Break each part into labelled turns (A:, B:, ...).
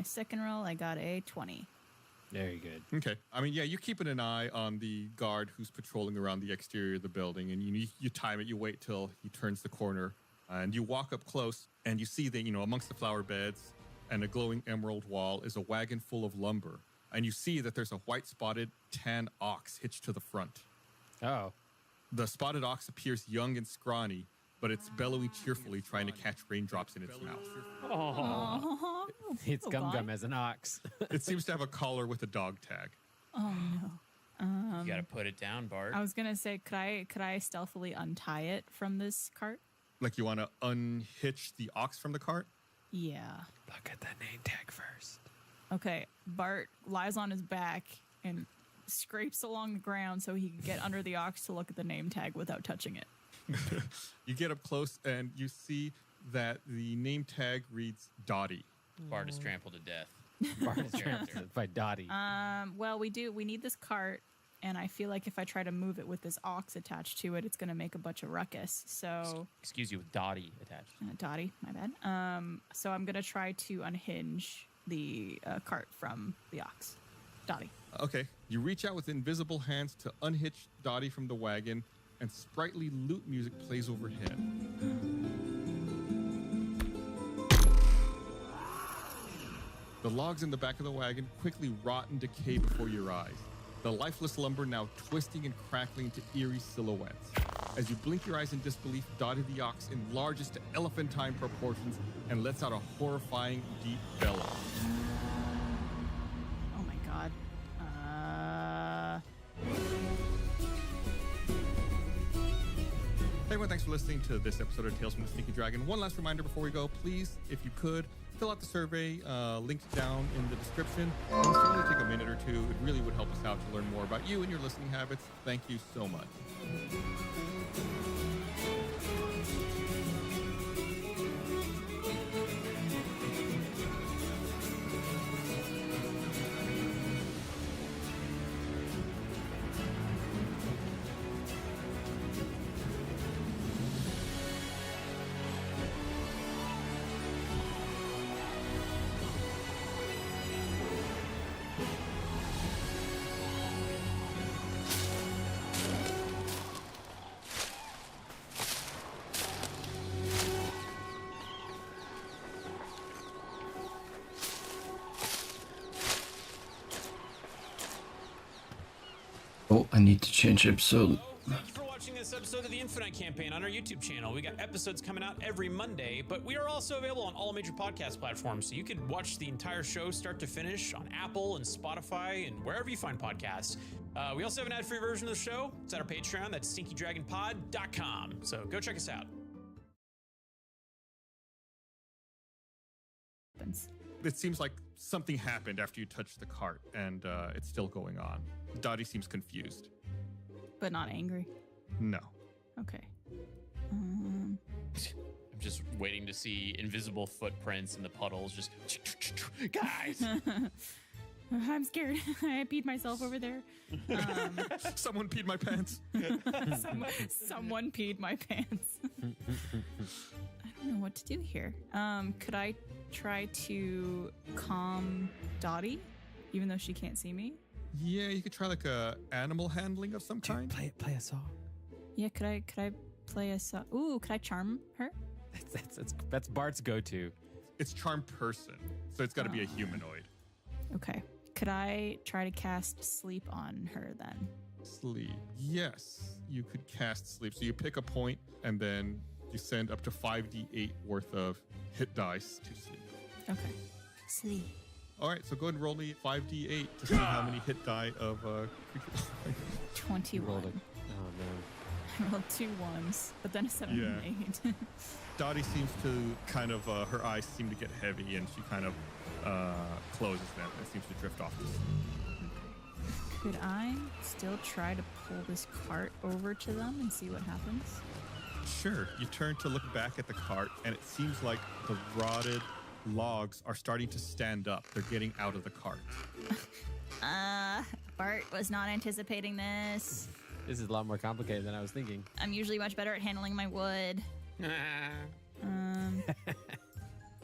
A: my second roll, I got a 20.
B: Very good.
C: Okay. I mean, yeah, you're keeping an eye on the guard who's patrolling around the exterior of the building, and you time it. You wait till he turns the corner, and you walk up close, and you see that, amongst the flower beds and a glowing emerald wall is a wagon full of lumber. And you see that there's a white-spotted tan ox hitched to the front.
B: Oh.
C: The spotted ox appears young and scrawny, but it's bellowing cheerfully, trying to catch raindrops in its mouth.
B: Oh. It's Gum as an ox.
C: It seems to have a collar with a dog tag.
A: Oh, no.
D: You got to put it down, Bart.
A: I was going to say, could I stealthily untie it from this cart?
C: Like you want to unhitch the ox from the cart?
A: Yeah.
B: Look at the name tag first.
A: Okay, Bart lies on his back and scrapes along the ground so he can get under the ox to look at the name tag without touching it.
C: You get up close and you see that the name tag reads Dottie.
D: Bart is trampled to death.
B: Bart is trampled by Dottie.
A: Well, we need this cart, and I feel like if I try to move it with this ox attached to it, it's going to make a bunch of ruckus. So,
D: Excuse you, with Dottie attached.
A: Dottie, my bad. So I'm going to try to unhinge the cart from the ox. Dottie.
C: Okay, you reach out with invisible hands to unhitch Dottie from the wagon, and sprightly lute music plays overhead. The logs in the back of the wagon quickly rot and decay before your eyes, the lifeless lumber now twisting and crackling to eerie silhouettes. As you blink your eyes in disbelief, Dottie the ox enlarges to elephantine proportions and lets out a horrifying deep bellow.
A: Oh my god.
C: Hey everyone, thanks for listening to this episode of Tales from the Sneaky Dragon. One last reminder before we go, please, if you could, fill out the survey, linked down in the description. It'll only take a minute or two. It really would help us out to learn more about you and your listening habits. Thank you so much.
E: Oh, I need to change episode.
D: Hello. Thank you for watching this episode of the Infinite Campaign on our YouTube channel. We got episodes coming out every Monday, but we are also available on all major podcast platforms, so you can watch the entire show start to finish on Apple and Spotify and wherever you find podcasts. We also have an ad-free version of the show. It's at our Patreon. That's stinkydragonpod.com. So go check us out.
C: It seems like something happened after you touched the cart, and it's still going on. Dottie seems confused.
A: But not angry.
C: No.
A: Okay.
D: I'm just waiting to see invisible footprints in the puddles. Just guys.
A: I'm scared. I peed myself over there.
C: Someone peed my pants.
A: Someone peed my pants. I don't know what to do here. Could I try to calm Dottie, even though she can't see me?
C: Yeah, you could try like a animal handling of some kind.
B: Play a song.
A: Yeah, could I play a song? Ooh, could I charm her?
B: That's Bart's go-to.
C: It's charm person, so it's got to be a humanoid.
A: Okay. Could I try to cast sleep on her then?
C: Sleep. Yes, you could cast sleep. So you pick a point and then you send up to 5d8 worth of hit dice to sleep.
A: Okay. Sleep.
C: All right, so go ahead and roll me 5d8 to see how many hit die of creatures.
A: 21.
B: Rolled it. Oh no.
A: I rolled 2 ones, but then a 7
C: Yeah.
A: and 8.
C: Dottie seems to kind of, her eyes seem to get heavy and she kind of closes them and seems to drift off to sleep.
A: Could I still try to pull this cart over to them and see what happens?
C: Sure. You turn to look back at the cart and it seems like the rotted logs are starting to stand up. They're getting out of the cart.
A: Bart was not anticipating this.
B: This is a lot more complicated than I was thinking.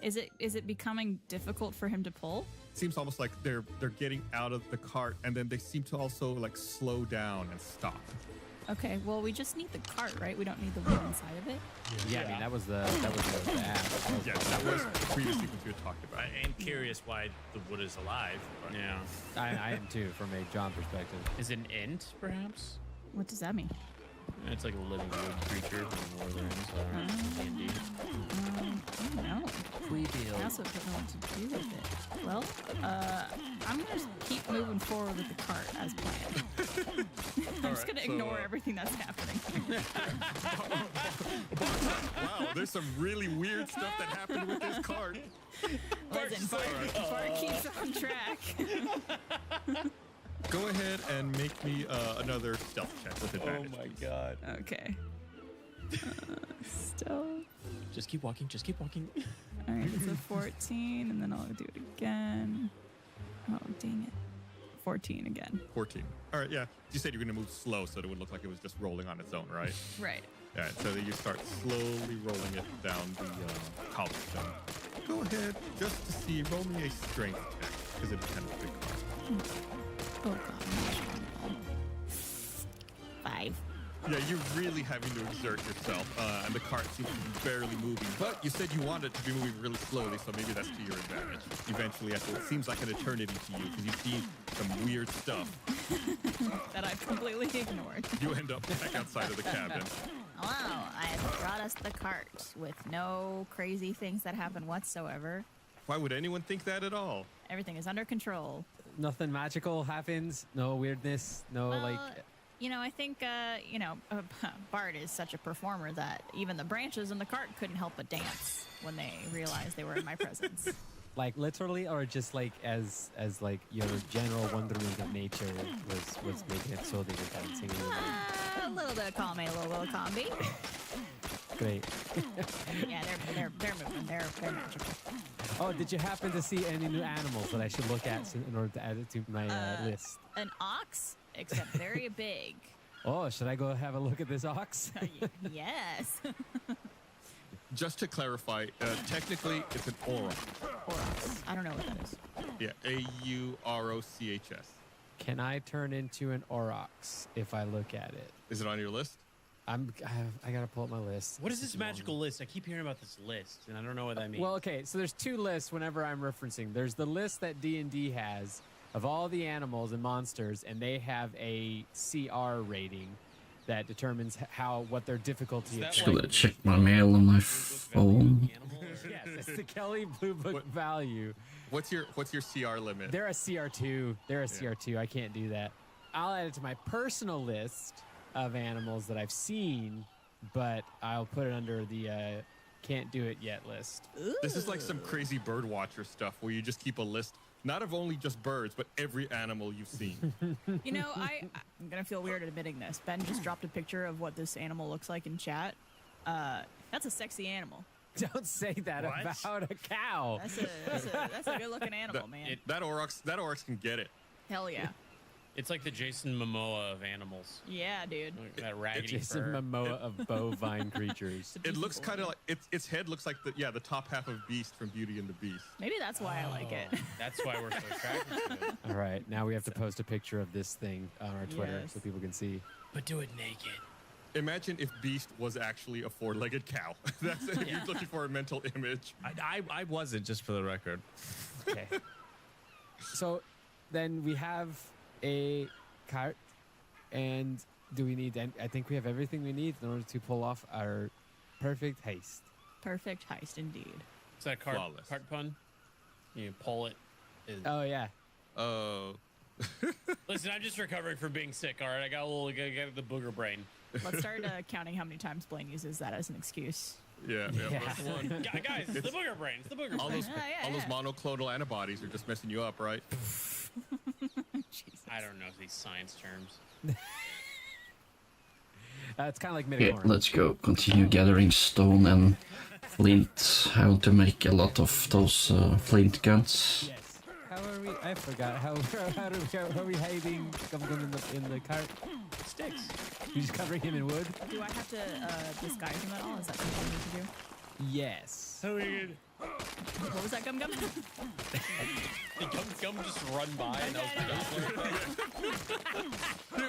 A: Is it becoming difficult for him to pull?
C: Seems almost like they're getting out of the cart, and then they seem to also like slow down and stop.
A: Okay, well, we just need the cart, right? We don't need the wood inside of it.
B: Yeah, I mean that was the app.
C: Yeah, that was previously what you had talked about.
F: I am curious why the wood is alive. But
D: Yeah.
B: I am too, from a John perspective.
D: Is it an int, perhaps?
A: What does that mean?
D: It's like a living wood creature from Northern D&D.
A: I don't know. I also don't know what to do with it. Well, I'm gonna just keep moving forward with the cart as planned. I'm just gonna ignore everything that's happening.
C: Wow, there's some really weird stuff that happened with this cart.
A: Listen, Bart keeps on track.
C: Go ahead and make me another stealth check with advantage.
F: Oh my god.
A: Okay. Stealth.
D: Just keep walking. Just keep walking.
A: All right, it's a 14, and then I'll do it again. Oh, dang it. 14 again.
C: 14. All right, yeah. You said you're going to move slow so it would look like it was just rolling on its own, right?
A: Right.
C: Yeah, so then you start slowly rolling it down the cobblestone. Go ahead, just to see, roll me a strength check, because it's kind of a big cart.
A: Oh, God. 5.
C: Yeah, you're really having to exert yourself, and the cart seems to be barely moving. But you said you wanted it to be moving really slowly, so maybe that's to your advantage. Eventually, after it seems like an eternity to you, because you've seen some weird stuff.
A: That I've completely ignored.
C: You end up back outside of the cabin.
A: Hello, I have brought us the cart with no crazy things that happen whatsoever.
C: Why would anyone think that at all?
A: Everything is under control.
B: Nothing magical happens. No weirdness. No like.
A: You know, I think, Bart is such a performer that even the branches in the cart couldn't help but dance when they realized they were in my presence.
B: Like literally, or just like as like your general wonderment of nature was making it so they were dancing.
A: A little bit of column A, a little bit of column B.
B: Great.
A: Yeah, they're moving. They're magical.
B: Oh, did you happen to see any new animals that I should look at in order to add it to my list?
A: An ox, except very big.
B: Oh, should I go have a look at this ox?
A: Yes.
C: Just to clarify, technically it's an auroch.
A: Aurochs. I don't know what that is.
C: Yeah, A-U-R-O-C-H-S.
B: Can I turn into an aurochs if I look at it?
C: Is it on your list?
B: I gotta pull up my list.
D: What is this magical list? I keep hearing about this list, and I don't know what that means.
B: Well, okay, so there's two lists whenever I'm referencing. There's the list that D&D has of all the animals and monsters, and they have a CR rating that determines what their difficulty is.
E: Just gonna check my mail on my phone.
B: Yes, it's the Kelly Blue Book value.
C: What's your CR limit?
B: They're a CR2. They're a CR2. I can't do that. I'll add it to my personal list of animals that I've seen, but I'll put it under the can't do it yet list.
C: This is like some crazy bird watcher stuff where you just keep a list, not of only just birds, but every animal you've seen.
A: You know, I'm going to feel weird admitting this. Ben just dropped a picture of what this animal looks like in chat. That's a sexy animal.
B: Don't say that about a cow.
A: That's a good looking animal, man.
C: That aurochs can get it.
A: Hell yeah.
D: It's like the Jason Momoa of animals.
A: Yeah, dude.
D: Like that raggedy
B: Jason
D: fur.
B: Momoa of bovine creatures.
C: It looks kind of like its head looks like the top half of Beast from Beauty and the Beast.
A: Maybe that's why I like it.
D: That's why we're so attracted to it.
B: All right, now we have to post a picture of this thing on our Twitter
A: Yes.
B: so people can see.
D: But do it naked.
C: Imagine if Beast was actually a four-legged cow. That's if you're looking for a mental image.
F: I wasn't, just for the record.
B: Okay. So then we have a cart, and do we need? I think we have everything we need in order to pull off our perfect heist.
A: Perfect heist indeed.
D: Is that a cart
C: Flawless.
D: pun? You pull it.
B: Oh yeah.
C: Oh.
D: Listen, I'm just recovering from being sick. All right, I got the booger brain.
A: Let's start counting how many times Blaine uses that as an excuse.
C: Yeah. That's the one.
D: Guys, it's the booger brain. It's the booger
C: All
D: brain.
C: those monoclonal antibodies are just messing you up, right?
A: Jesus.
D: I don't know these science terms.
B: It's kind of like
E: Okay,
B: midichlorian.
E: let's go. Continue gathering stone and flint. I want to make a lot of those flint guns.
B: Yes. How are we? I forgot. How are we hiding in the cart?
D: Sticks.
B: You're just covering him in wood?
A: Do I have to disguise him at all? Is that something I need to do?
B: Yes.
D: So we could
A: What was that, Gum Gum?
D: Did Gum just run by and that was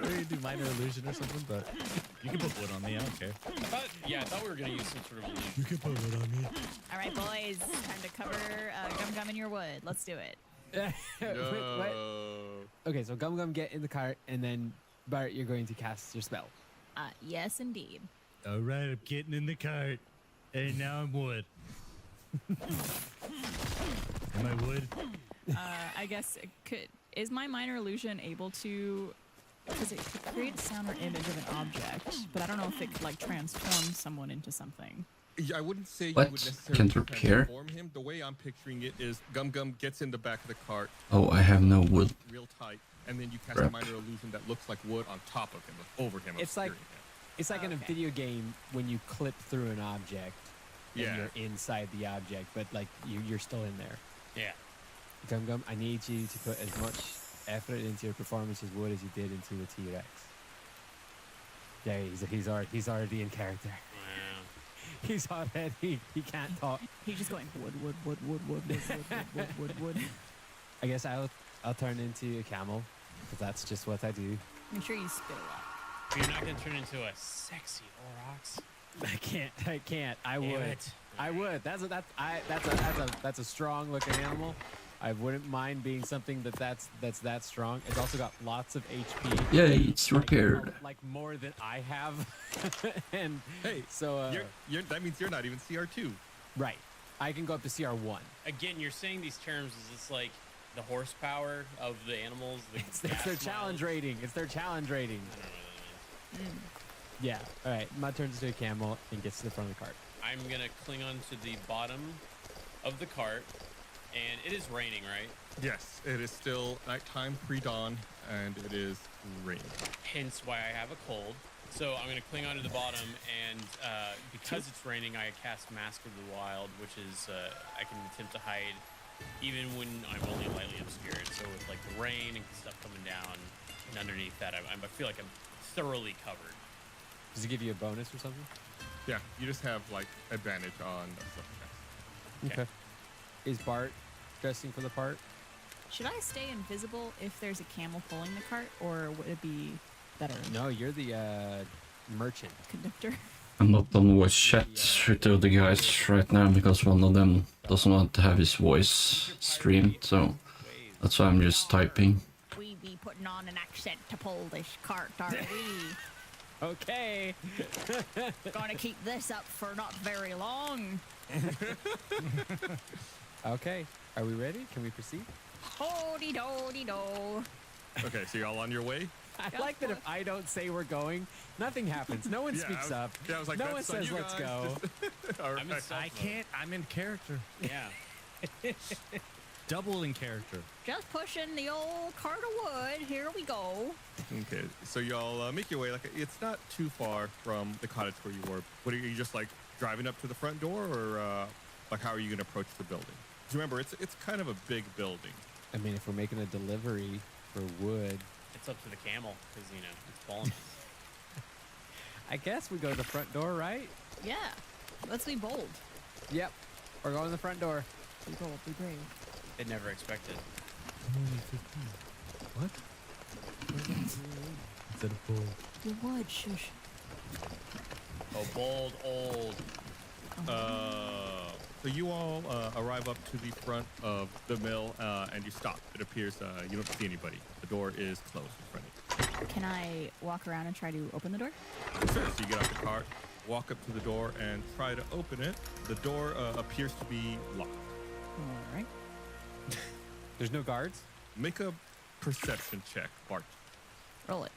F: Or you do minor illusion or something, but you can put wood on me. I don't care.
D: I thought we were gonna use some sort of illusion.
F: You can put wood on me.
A: All right, boys. Time to cover Gum Gum in your wood. Let's do it.
B: Wait, what?
C: No.
B: Okay, so Gum Gum get in the cart, and then Bart, you're going to cast your spell.
A: Yes, indeed.
F: All right, I'm getting in the cart, and now I'm wood. Am I wood?
A: I guess it could. Is my minor illusion able to? Because it could create a sound or image of an object, but I don't know if it could like transform someone into something.
C: Yeah, I wouldn't say
E: What?
C: you would necessarily
E: Can't repair?
C: transform him. The way I'm picturing it is Gum Gum gets in the back of the cart
E: Oh, I have no wood.
C: real tight, and then you cast
E: Crap.
C: a minor illusion that looks like wood on top of him, over him.
B: It's like-
C: obscuring him.
B: It's like in a
A: Okay.
B: video game when you clip through an object, and
C: Yeah.
B: you're inside the object, but like you're still in there.
D: Yeah.
B: Gum Gum, I need you to put as much effort into your performance as wood as you did into the T-Rex. Yeah, he's already in character.
D: Wow.
B: He's already, he can't talk.
A: He's just going wood, wood, wood, wood, wood, wood, wood, wood, wood, wood.
B: I guess I'll turn into a camel, because that's just what I do.
A: Make sure you spit a lot.
D: You're not gonna turn into a sexy Aurochs.
B: I can't. I
D: Damn
B: would.
D: it.
B: I would. That's a strong looking animal. I wouldn't mind being something that's that strong. It's also got lots of HP.
E: Yay, it's repaired.
B: Like more than I have. And
C: Hey,
B: so
C: that means you're not even CR2.
B: right. I can go up to CR1.
D: Again, you're saying these terms is it's like the horsepower of the animals. The
B: It's
D: gas
B: their
D: miles.
B: challenge rating. It's their challenge rating.
D: I don't know what that means.
B: Yeah. All right. Mud turns into a camel and gets to the front of the cart.
D: I'm gonna cling on to the bottom of the cart, and it is raining, right?
C: Yes, it is still nighttime, pre-dawn, and it is raining.
D: Hence why I have a cold. So I'm gonna cling onto the bottom, and because it's raining, I cast Mask of the Wild, which is I can attempt to hide even when I'm only lightly obscured. So with like the rain and stuff coming down, and underneath that, I feel like I'm thoroughly covered.
B: Does it give you a bonus or something?
C: Yeah, you just have like advantage on stuff like
D: Okay.
B: Is Bart dressing for the part?
A: Should I stay invisible if there's a camel pulling the cart, or would it be better?
B: No, you're the merchant.
A: Conductor.
E: I'm not on voice chat with the other guys right now because one of them doesn't want to have his voice streamed, so that's why I'm just typing.
A: We be putting on an accent to pull this cart, are we?
B: Okay.
A: Gonna keep this up for not very long.
B: Okay. Are we ready? Can we proceed?
A: Ho-de-do-de-do.
C: that. Okay, so you're all on your way?
B: I
A: Yeah,
B: like that if I don't say we're going, nothing happens. No one speaks up.
C: Yeah, I was like,
B: no one
C: that's on
B: says
C: you
B: let's
C: guys.
B: go.
C: All
D: I'm in
C: right.
D: stealth
F: I
D: mode.
F: can't. I'm in character.
D: Yeah.
F: Double in character.
A: Just pushing the old cart of wood. Here we go.
C: Okay, so y'all make your way. Like, it's not too far from the cottage where you were. What are you just like driving up to the front door, or like how are you gonna approach the building? 'Cause remember, it's kind of a big building.
B: I mean, if we're making a delivery for wood,
D: It's up to the camel because it's falling.
B: I guess we go to the front door, right?
A: Yeah. Let's be bold.
B: Yep. We're going to the front door.
A: Be bold. Be brave.
D: It never expected.
F: What? Instead of bull.
A: The wood. Shush.
D: Oh, bold, old.
C: So you all arrive up to the front of the mill, and you stop. It appears you don't see anybody. The door is closed in front of
A: Can I walk around and try to open the door?
C: you. Sure. So you get out the cart, walk up to the door, and try to open it. The door appears to be locked.
A: All right.
B: There's no guards?
C: Make a perception check, Bart.
A: Roll it.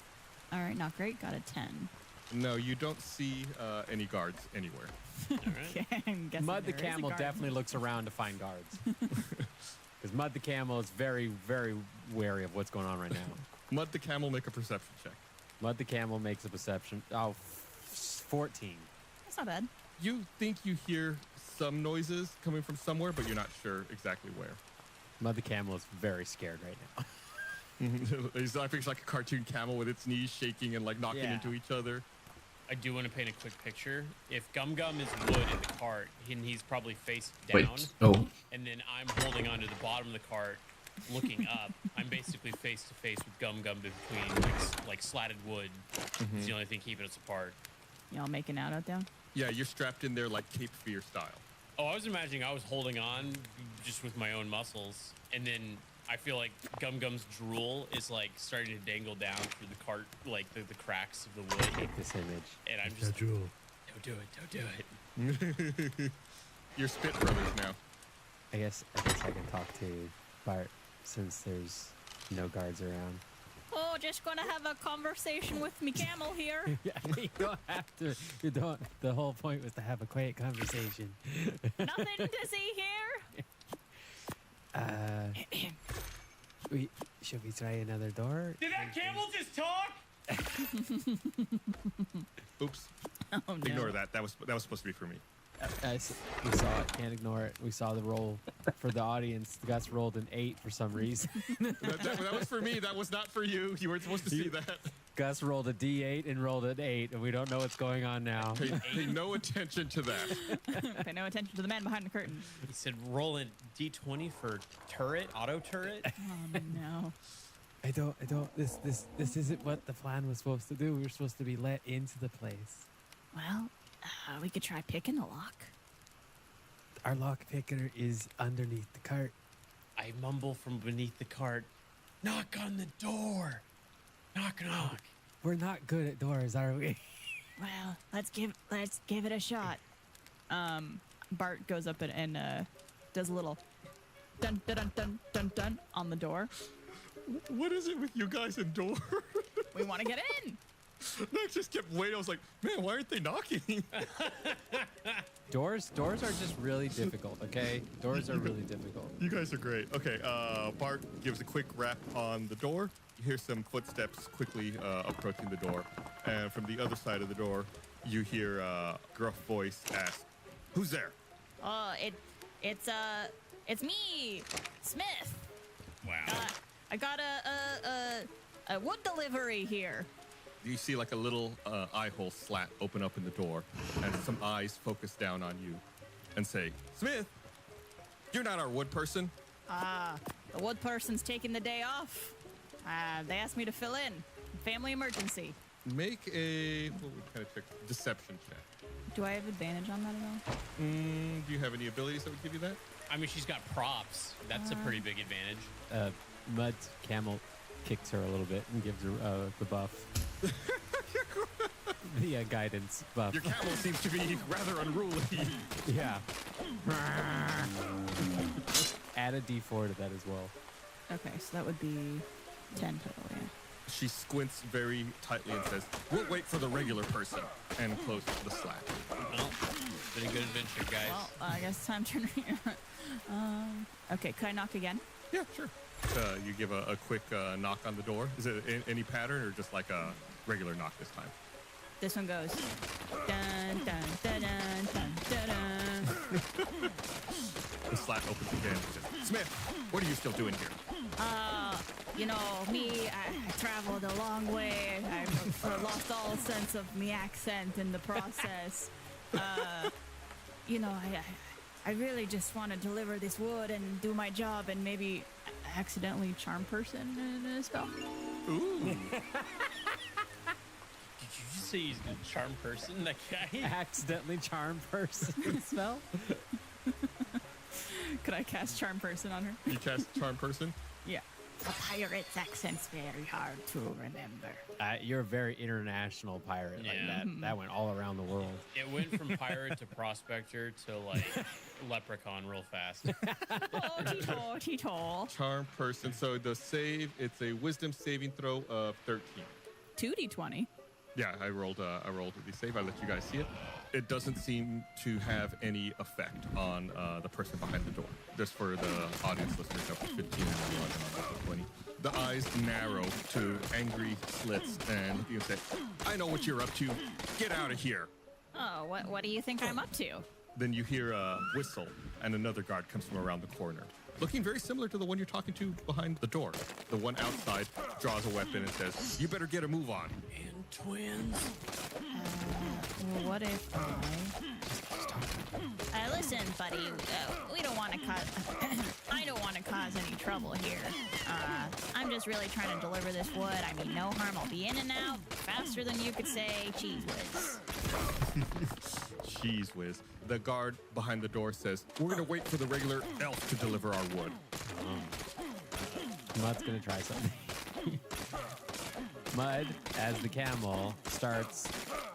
A: All right. Not great. Got a 10.
C: No, you don't see any guards anywhere.
D: All right.
A: Okay, I'm guessing
B: Mud the
A: there is a
B: camel
A: guard.
B: definitely looks around to find guards. Because Mud the camel is very, very wary of what's going on right now.
C: Mud the camel, make a perception check.
B: Mud the camel makes a perception. Oh, 14.
A: That's not bad.
C: You think you hear some noises coming from somewhere, but you're not sure exactly where.
B: Mud the camel is very scared right now.
C: He's like a cartoon camel with its knees shaking and like knocking
B: Yeah.
C: into each other.
D: I do want to paint a quick picture. If Gum Gum is wood in the cart, and he's probably face down,
E: Wait. Oh.
D: and then I'm holding onto the bottom of the cart, looking up. I'm basically face to face with Gum Gum between like slatted wood. It's the only thing keeping us apart.
A: Y'all making out there?
C: Yeah, you're strapped in there like Cape Fear style.
D: Oh, I was imagining I was holding on just with my own muscles, and then I feel like Gum Gum's drool is like starting to dangle down through the cart, like the cracks of the wood.
B: Take this image.
D: And I'm
F: No
D: just,
F: drool.
D: don't do it.
C: You're Spit Brothers now.
B: I guess I can talk to Bart since there's no guards around.
A: Oh, just gonna have a conversation with me camel here.
B: Yeah, you don't have to. You don't. The whole point was to have a quiet conversation.
A: Nothing to see here.
B: Should we try another door?
D: Did that camel just talk?
C: Oops.
A: Oh no.
C: Ignore that. That was supposed to be for me.
B: We saw it. Can't ignore it. We saw the roll for the audience. Gus rolled an 8 for some reason.
C: That was for me. That was not for you. You weren't supposed to see that.
B: Gus rolled a D8 and rolled an 8, and we don't know what's going on now.
C: Pay no attention to that.
A: Pay no attention to the man behind the curtain.
D: He said roll a D20 for turret, auto turret.
A: Oh no.
B: I don't. This isn't what the plan was supposed to do. We were supposed to be let into the place.
A: Well, we could try picking the lock.
B: Our lock picker is underneath the cart.
D: I mumble from beneath the cart. Knock on the door. Knock, knock.
B: We're not good at doors, are we?
A: Well, let's give it a shot. Bart goes up and does a little dun dun dun dun dun dun on the door.
C: What is it with you guys and door?
A: We want to get in.
C: I just kept waiting. I was like, man, why aren't they knocking?
B: Doors are just really difficult, okay? Doors are really difficult.
C: You guys are great. Okay, Bart gives a quick rap on the door. You hear some footsteps quickly approaching the door. And from the other side of the door, you hear a gruff voice ask, "Who's there?"
A: Oh, it's me, Smith.
D: Wow.
A: I got a wood delivery here.
C: You see like a little eye hole slat open up in the door, and some eyes focus down on you and say, "Smith, you're not our wood person."
A: The wood person's taking the day off. They asked me to fill in. Family emergency.
C: Make a what would kind of check deception check.
A: Do I have advantage on that at all?
C: Do you have any abilities that would give you that?
D: I mean, she's got props. That's a pretty big advantage.
B: Mud's camel kicks her a little bit and gives her the buff. The guidance buff.
C: Your camel seems to be rather unruly.
B: Yeah. Add a D4 to that as well.
A: Okay, so that would be 10 total, yeah.
C: She squints very tightly and says, "We'll wait for the regular person," and closes the slat.
D: Well, it's been a good adventure, guys.
A: Well, I guess it's time to... okay, could I knock again?
C: Yeah, sure. You give a quick knock on the door. Is it in any pattern or just like a regular knock this time?
A: This one goes... Dun, dun, dun, dun, dun, dun, dun.
C: The slat opens again. It says, "Smith, what are you still doing here?"
A: You know, me, I traveled a long way. I lost all sense of me accent in the process. You know, I really just want to deliver this wood and do my job and maybe accidentally charm person in a spell.
C: Ooh.
D: Did you just say he's a charm person, that guy?
B: Accidentally charm person spell?
A: Could I cast charm person on her?
C: You cast charm person?
A: Yeah. A pirate's accent's very hard to remember.
B: You're a very international pirate like
D: Yeah.
B: that. That went all around the world.
D: It went from pirate to prospector to like leprechaun real fast.
A: Oh, Tito.
C: Charm person. So the save, it's a wisdom saving throw of 13.
A: 2d20.
C: Yeah, I rolled the save. I let you guys see it. It doesn't seem to have any effect on the person behind the door. Just for the audience listeners, up to 15 and 11 on the 20. The eyes narrow to angry slits, and you say, "I know what you're up to. Get out of here."
A: Oh, what do you think I'm up to?
C: Then you hear a whistle, and another guard comes from around the corner, looking very similar to the one you're talking to behind the door. The one outside draws a weapon and says, "You better get a move on."
D: And twins?
A: Well, what if listen, buddy, we don't want to cause... I don't want to cause any trouble here. I'm just really trying to deliver this wood. I mean, no harm. I'll be in and out faster than you could say cheese whiz.
C: Cheese whiz. The guard behind the door says, we're going to wait for the regular elf to deliver our wood.
B: Mud's gonna try something. Mud, as the camel, starts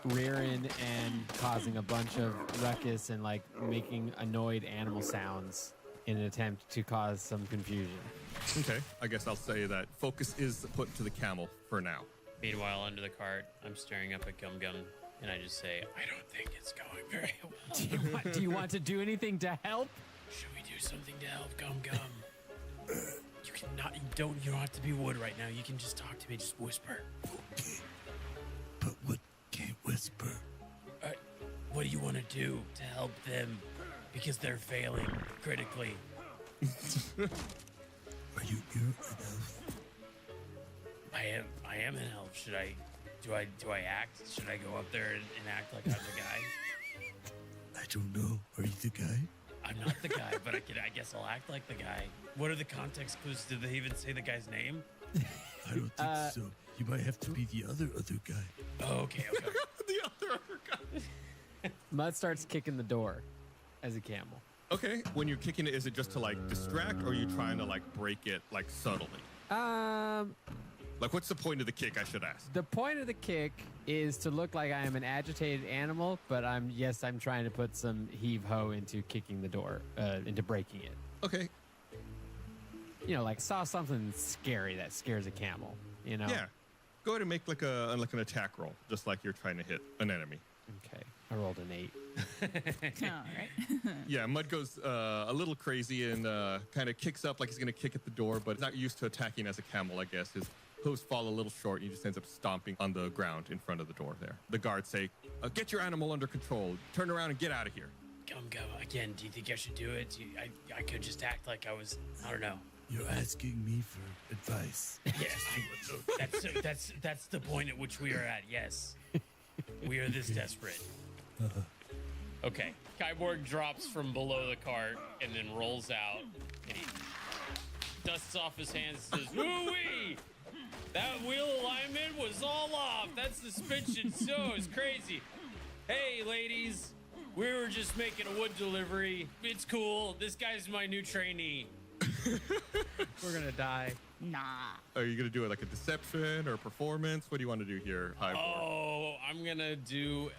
B: rearing and causing a bunch of ruckus and like making annoyed animal sounds in an attempt to cause some confusion.
C: Okay, I guess I'll say that focus is put to the camel for now.
D: Meanwhile, under the cart, I'm staring up at Gum Gum, and I just say, I don't think it's going very well.
B: Do you want to do anything to help?
D: Should we do something to help Gum Gum? You don't have to be wood right now. You can just talk to me, just whisper.
F: Okay. But what can't whisper?
D: What do you want to do to help them? Because they're failing critically.
F: Are you an elf?
D: I am an elf. Do I act? Should I go up there and act like I'm the guy?
F: I don't know. Are you the guy?
D: I'm not the guy, but I guess I'll act like the guy. What are the context clues? Did they even say the guy's name?
F: I don't think so. You might have to be the other guy.
D: Oh, okay.
C: The other guy.
B: Mud starts kicking the door as a camel.
C: Okay, when you're kicking it, is it just to like distract, or are you trying to like break it like subtly? Like, what's the point of the kick, I should ask?
B: The point of the kick is to look like I am an agitated animal, but I'm trying to put some heave-ho into kicking the door, into breaking it.
C: Okay.
B: You know, like saw something scary that scares a camel, you know?
C: Yeah. Go ahead and make like an attack roll, just like you're trying to hit an enemy.
B: Okay. I rolled an 8.
A: All right.
C: Yeah, Mud goes a little crazy and kind of kicks up like he's going to kick at the door, but he's not used to attacking as a camel, I guess. His hooves fall a little short, and he just ends up stomping on the ground in front of the door there. The guards say, get your animal under control. Turn around and get out of here.
D: Gum again. Do you think I should do it? I could just act like I was. I don't know.
F: You're asking me for advice.
D: Yes, that's the point at which we are at. Yes, we are this desperate. Okay, Kyborg drops from below the cart and then rolls out. And he dusts off his hands and says, "Woo-wee! That wheel alignment was all off. That suspension so is crazy. Hey, ladies, we were just making a wood delivery. It's cool. This guy's my new trainee."
B: We're going to die.
A: Nah.
C: Are you going to do it like a deception or a performance? What do you want to do here, Kyborg?
D: Oh, I'm going to do...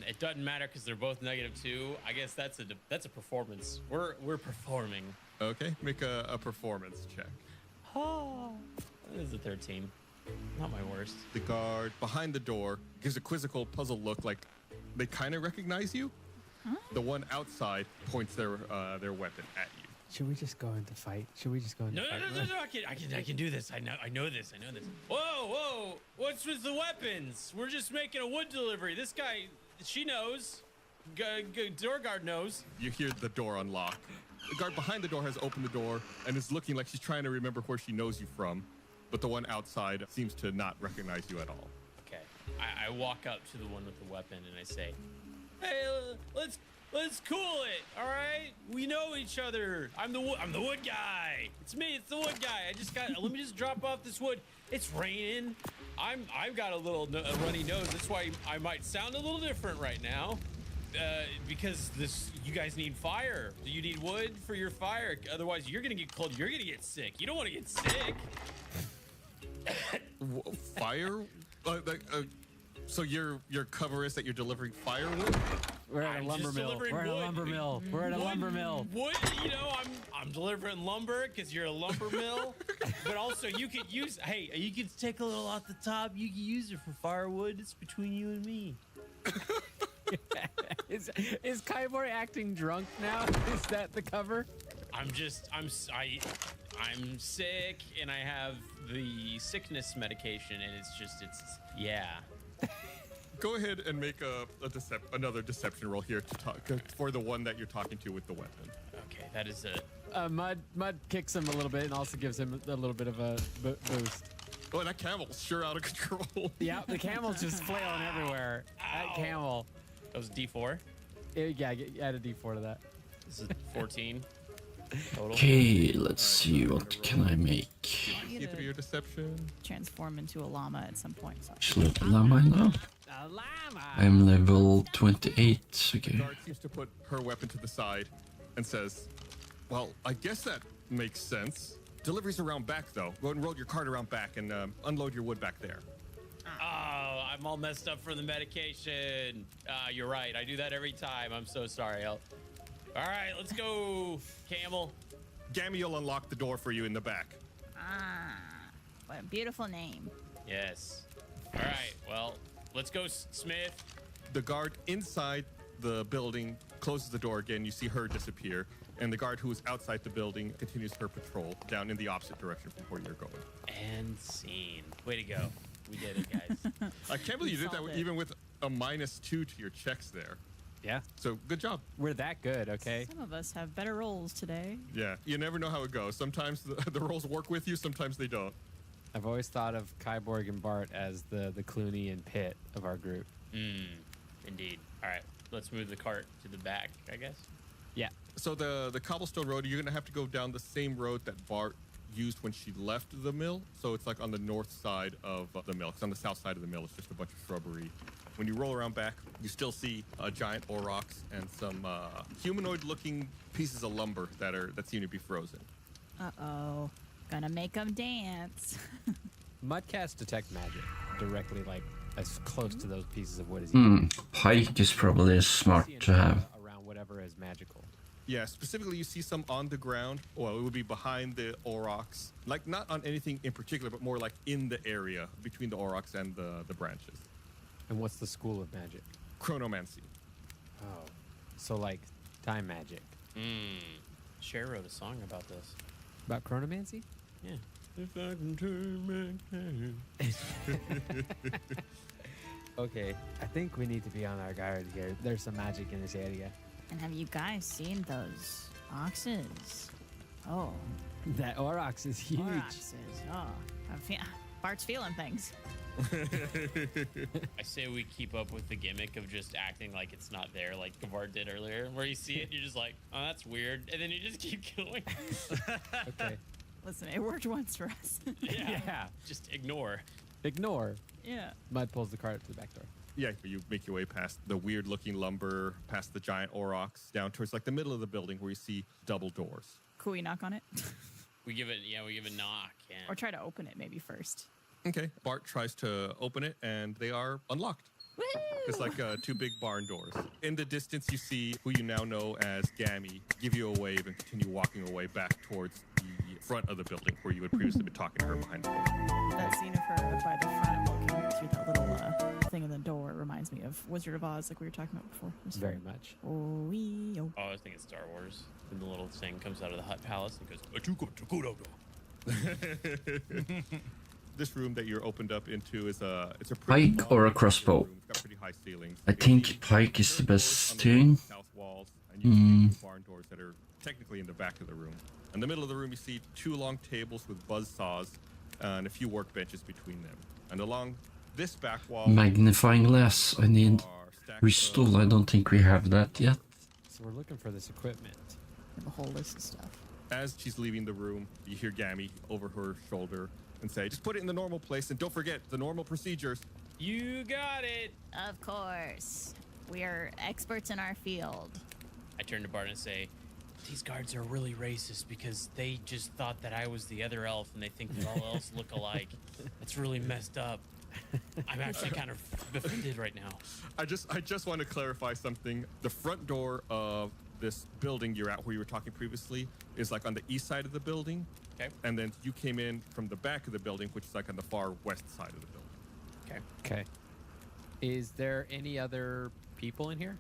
D: it doesn't matter because they're both -2. I guess that's a performance. We're performing.
C: Okay, make a performance check.
D: Oh, this is a 13. Not my worst.
C: The guard behind the door gives a quizzical, puzzled look, like they kind of recognize you. Huh? The one outside points their weapon at you.
B: Should we just go into fight? Should we just go into fight?
D: No, I can do this. I know this. Whoa. What's with the weapons? We're just making a wood delivery. This guy, she knows. Door guard knows.
C: You hear the door unlock. The guard behind the door has opened the door and is looking like she's trying to remember where she knows you from. But the one outside seems to not recognize you at all.
D: Okay. I walk up to the one with the weapon and I say, "Hey, let's cool it, all right? We know each other. I'm the wood guy. It's me. It's the wood guy. Let me just drop off this wood. It's raining. I've got a little runny nose. That's why I might sound a little different right now. Because you guys need fire. You need wood for your fire. Otherwise, you're gonna get cold. You're gonna get sick. You don't want to get sick."
C: Fire? So your cover is that you're delivering firewood?
B: We're at a lumber mill. We're at a lumber mill. We're at a lumber mill.
D: Wood, I'm delivering lumber because you're a lumber mill. But also, you could take a little off the top. You can use it for firewood. It's between you and me.
B: Is Kyborg acting drunk now? Is that the cover?
D: I'm sick and I have the sickness medication and yeah.
C: Go ahead and make another deception roll here to talk for the one that you're talking to with the weapon.
D: Okay, that is it.
B: Mud kicks him a little bit and also gives him a little bit of a boost.
C: Oh, that camel's sure out of control.
B: Yeah, the camel's just flailing everywhere. That camel.
D: That was D4.
B: Yeah, add a D4 to that.
D: This is 14 total.
E: Okay, let's see, what can I make?
C: See through your deception.
A: Transform into a llama at some point. So.
E: Actually, llama now.
B: A llama.
E: I'm level 28. Okay.
C: Guard seems to put her weapon to the side and says, well, I guess that makes sense. Delivery's around back, though. Go ahead and roll your cart around back and unload your wood back there.
D: Oh, I'm all messed up from the medication. You're right. I do that every time. I'm so sorry. All right, let's go, camel.
C: Gammy will unlock the door for you in the back.
A: What a beautiful name.
D: Yes. All right, well, let's go, Smith.
C: The guard inside the building closes the door again. You see her disappear. And the guard who is outside the building continues her patrol down in the opposite direction from where you're going.
D: And scene. Way to go. We did it, guys.
C: I can't believe you did that
A: solved it.
C: even with a -2 to your checks there.
B: Yeah,
C: So good job.
B: we're that good, okay?
A: Some of us have better rolls today.
C: Yeah, you never know how it goes. Sometimes the rolls work with you, sometimes they don't.
B: I've always thought of Kyborg and Bart as the Clooney and Pitt of our group.
D: Indeed. All right, let's move the cart to the back, I guess.
B: Yeah.
C: So the cobblestone road, you're gonna have to go down the same road that Bart used when she left the mill. So it's like on the north side of the mill. Because on the south side of the mill, it's just a bunch of shrubbery. When you roll around back, you still see a giant aurochs and some humanoid-looking pieces of lumber that seem to be frozen.
A: Uh-oh. Gonna make them dance.
B: Mudcats detect magic directly, like as close to those pieces of wood as you can.
E: Pike is probably smart to have.
B: Around whatever is magical.
C: Yeah, specifically you see some on the ground. Well, it would be behind the aurochs. Like not on anything in particular, but more like in the area between the aurochs and the branches.
B: And what's the school of magic?
C: Chronomancy.
B: Oh, so like time magic.
D: Cher wrote a song about this.
B: About chronomancy?
D: Yeah. If I can turn back time.
B: Okay, I think we need to be on our guard here. There's some magic in this area.
A: And have you guys seen those oxes? Oh,
B: That aurochs is huge.
A: oxes. Oh, Bart's feeling things.
D: I say we keep up with the gimmick of just acting like it's not there, like Gavard did earlier, where you see it, you're just like, oh, that's weird. And then you just keep going.
B: Okay.
A: Listen, it worked once for us.
B: Yeah.
D: Just ignore.
B: Ignore.
A: Yeah.
B: Mud pulls the cart up to the back door.
C: Yeah, you make your way past the weird-looking lumber, past the giant aurochs, down towards like the middle of the building where you see double doors.
A: Cool, we knock on it?
D: We give it a knock. Yeah.
A: Or try to open it maybe first.
C: Okay. Bart tries to open it, and they are unlocked.
A: Woo!
C: It's like two big barn doors. In the distance, you see who you now know as Gammy give you a wave and continue walking away back towards the front of the building where you had previously been talking to her behind the door.
A: That scene of her by the front looking through that little thing in the door reminds me of Wizard of Oz, like we were talking about before. It was
B: Very
A: fun.
B: much.
A: Oh, wee, oh.
D: Oh, I was thinking Star Wars. And the little thing comes out of the hut palace and goes,
C: This room that you're opened up into is it's a pretty
E: Pike
C: long,
E: or a crossbow?
C: room. It's got pretty high ceilings.
E: I
C: You can
E: think
C: see
E: pike is the best
C: on the
E: thing.
C: south walls, and you see barn doors that are technically in the back of the room. In the middle of the room, you see two long tables with buzz saws and a few workbenches between them. And along this back wall,
E: Magnifying glass. I need
C: are stacks
E: crystal. I don't think we have that yet.
B: So we're looking for this equipment.
A: We have a whole list of stuff.
C: As she's leaving the room, you hear Gammy over her shoulder and say, just put it in the normal place and don't forget the normal procedures.
D: you got it.
A: Of course. We are experts in our field.
D: I turn to Bart and say, these guards are really racist because they just thought that I was the other elf and they think that all elves look alike. It's really messed up. I'm actually kind of offended right now.
C: I just want to clarify something. The front door of this building you're at where you were talking previously is like on the east side of the building.
D: Okay.
C: And then you came in from the back of the building, which is like on the far west side of the building.
D: Okay.
B: Okay. Is there any other people in here?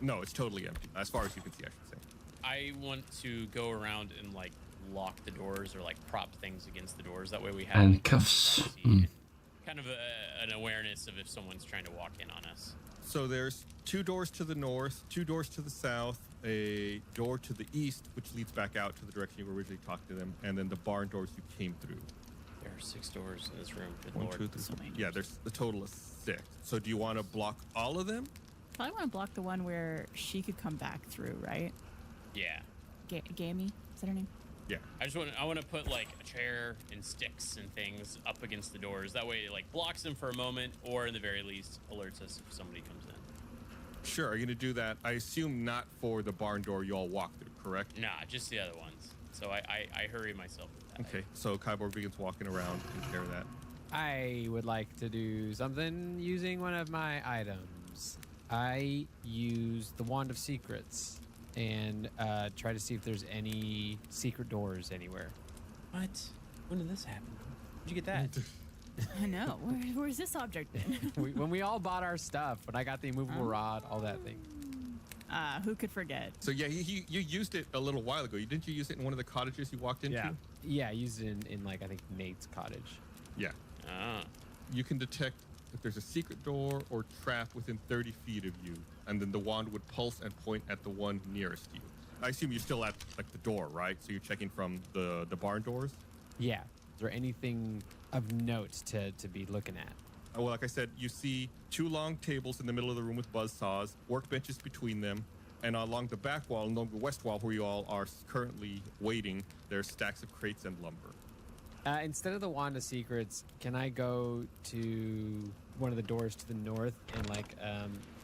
C: No, it's totally empty, as far as you can see, I should say.
D: I want to go around and like lock the doors or like prop things against the doors. That way we have
E: Handcuffs.
D: privacy and kind of an awareness of if someone's trying to walk in on us.
C: So there's two doors to the north, two doors to the south, a door to the east, which leads back out to the direction you were originally talking to them, and then the barn doors you came through.
D: There There's 6 doors in this room. Good
C: One,
D: lord.
C: two, three,
A: So
C: four.
A: many
C: Yeah,
A: doors.
C: there's a total of 6. So do you want to block all of them?
A: Probably want to block the one where she could come back through, right?
D: Yeah.
A: Gammy? Is that her name?
C: Yeah.
D: I want to put like a chair and sticks and things up against the doors. That way it like blocks them for a moment, or in the very least alerts us if somebody comes in.
C: Sure. Are you going to do that? I assume not for the barn door you all walk through, correct?
D: Nah, just the other ones. So I hurry myself with that.
C: Okay. So Kyborg begins walking around to take care of that.
B: I would like to do something using one of my items. I use the Wand of Secrets and try to see if there's any secret doors anywhere.
D: What? When did this happen? Where'd you get that?
A: I know. Where's this object been?
B: When we all bought our stuff, when I got the immovable rod, all that thing.
A: Who could forget?
C: So yeah, you used it a little while ago. Didn't you use it in one of the cottages you walked into?
B: Yeah, I used it in like, I think, Nate's cottage.
C: Yeah.
D: Ah.
C: You can detect if there's a secret door or trap within 30 feet of you, and then the wand would pulse and point at the one nearest you. I assume you're still at like the door, right? So you're checking from the barn doors?
B: Yeah. Is there anything of note to be looking at?
C: Well, like I said, you see 2 long tables in the middle of the room with buzzsaws, workbenches between them, and along the back wall, along the west wall where you all are currently waiting, there's stacks of crates and lumber.
B: Instead of the Wand of Secrets, can I go to one of the doors to the north and like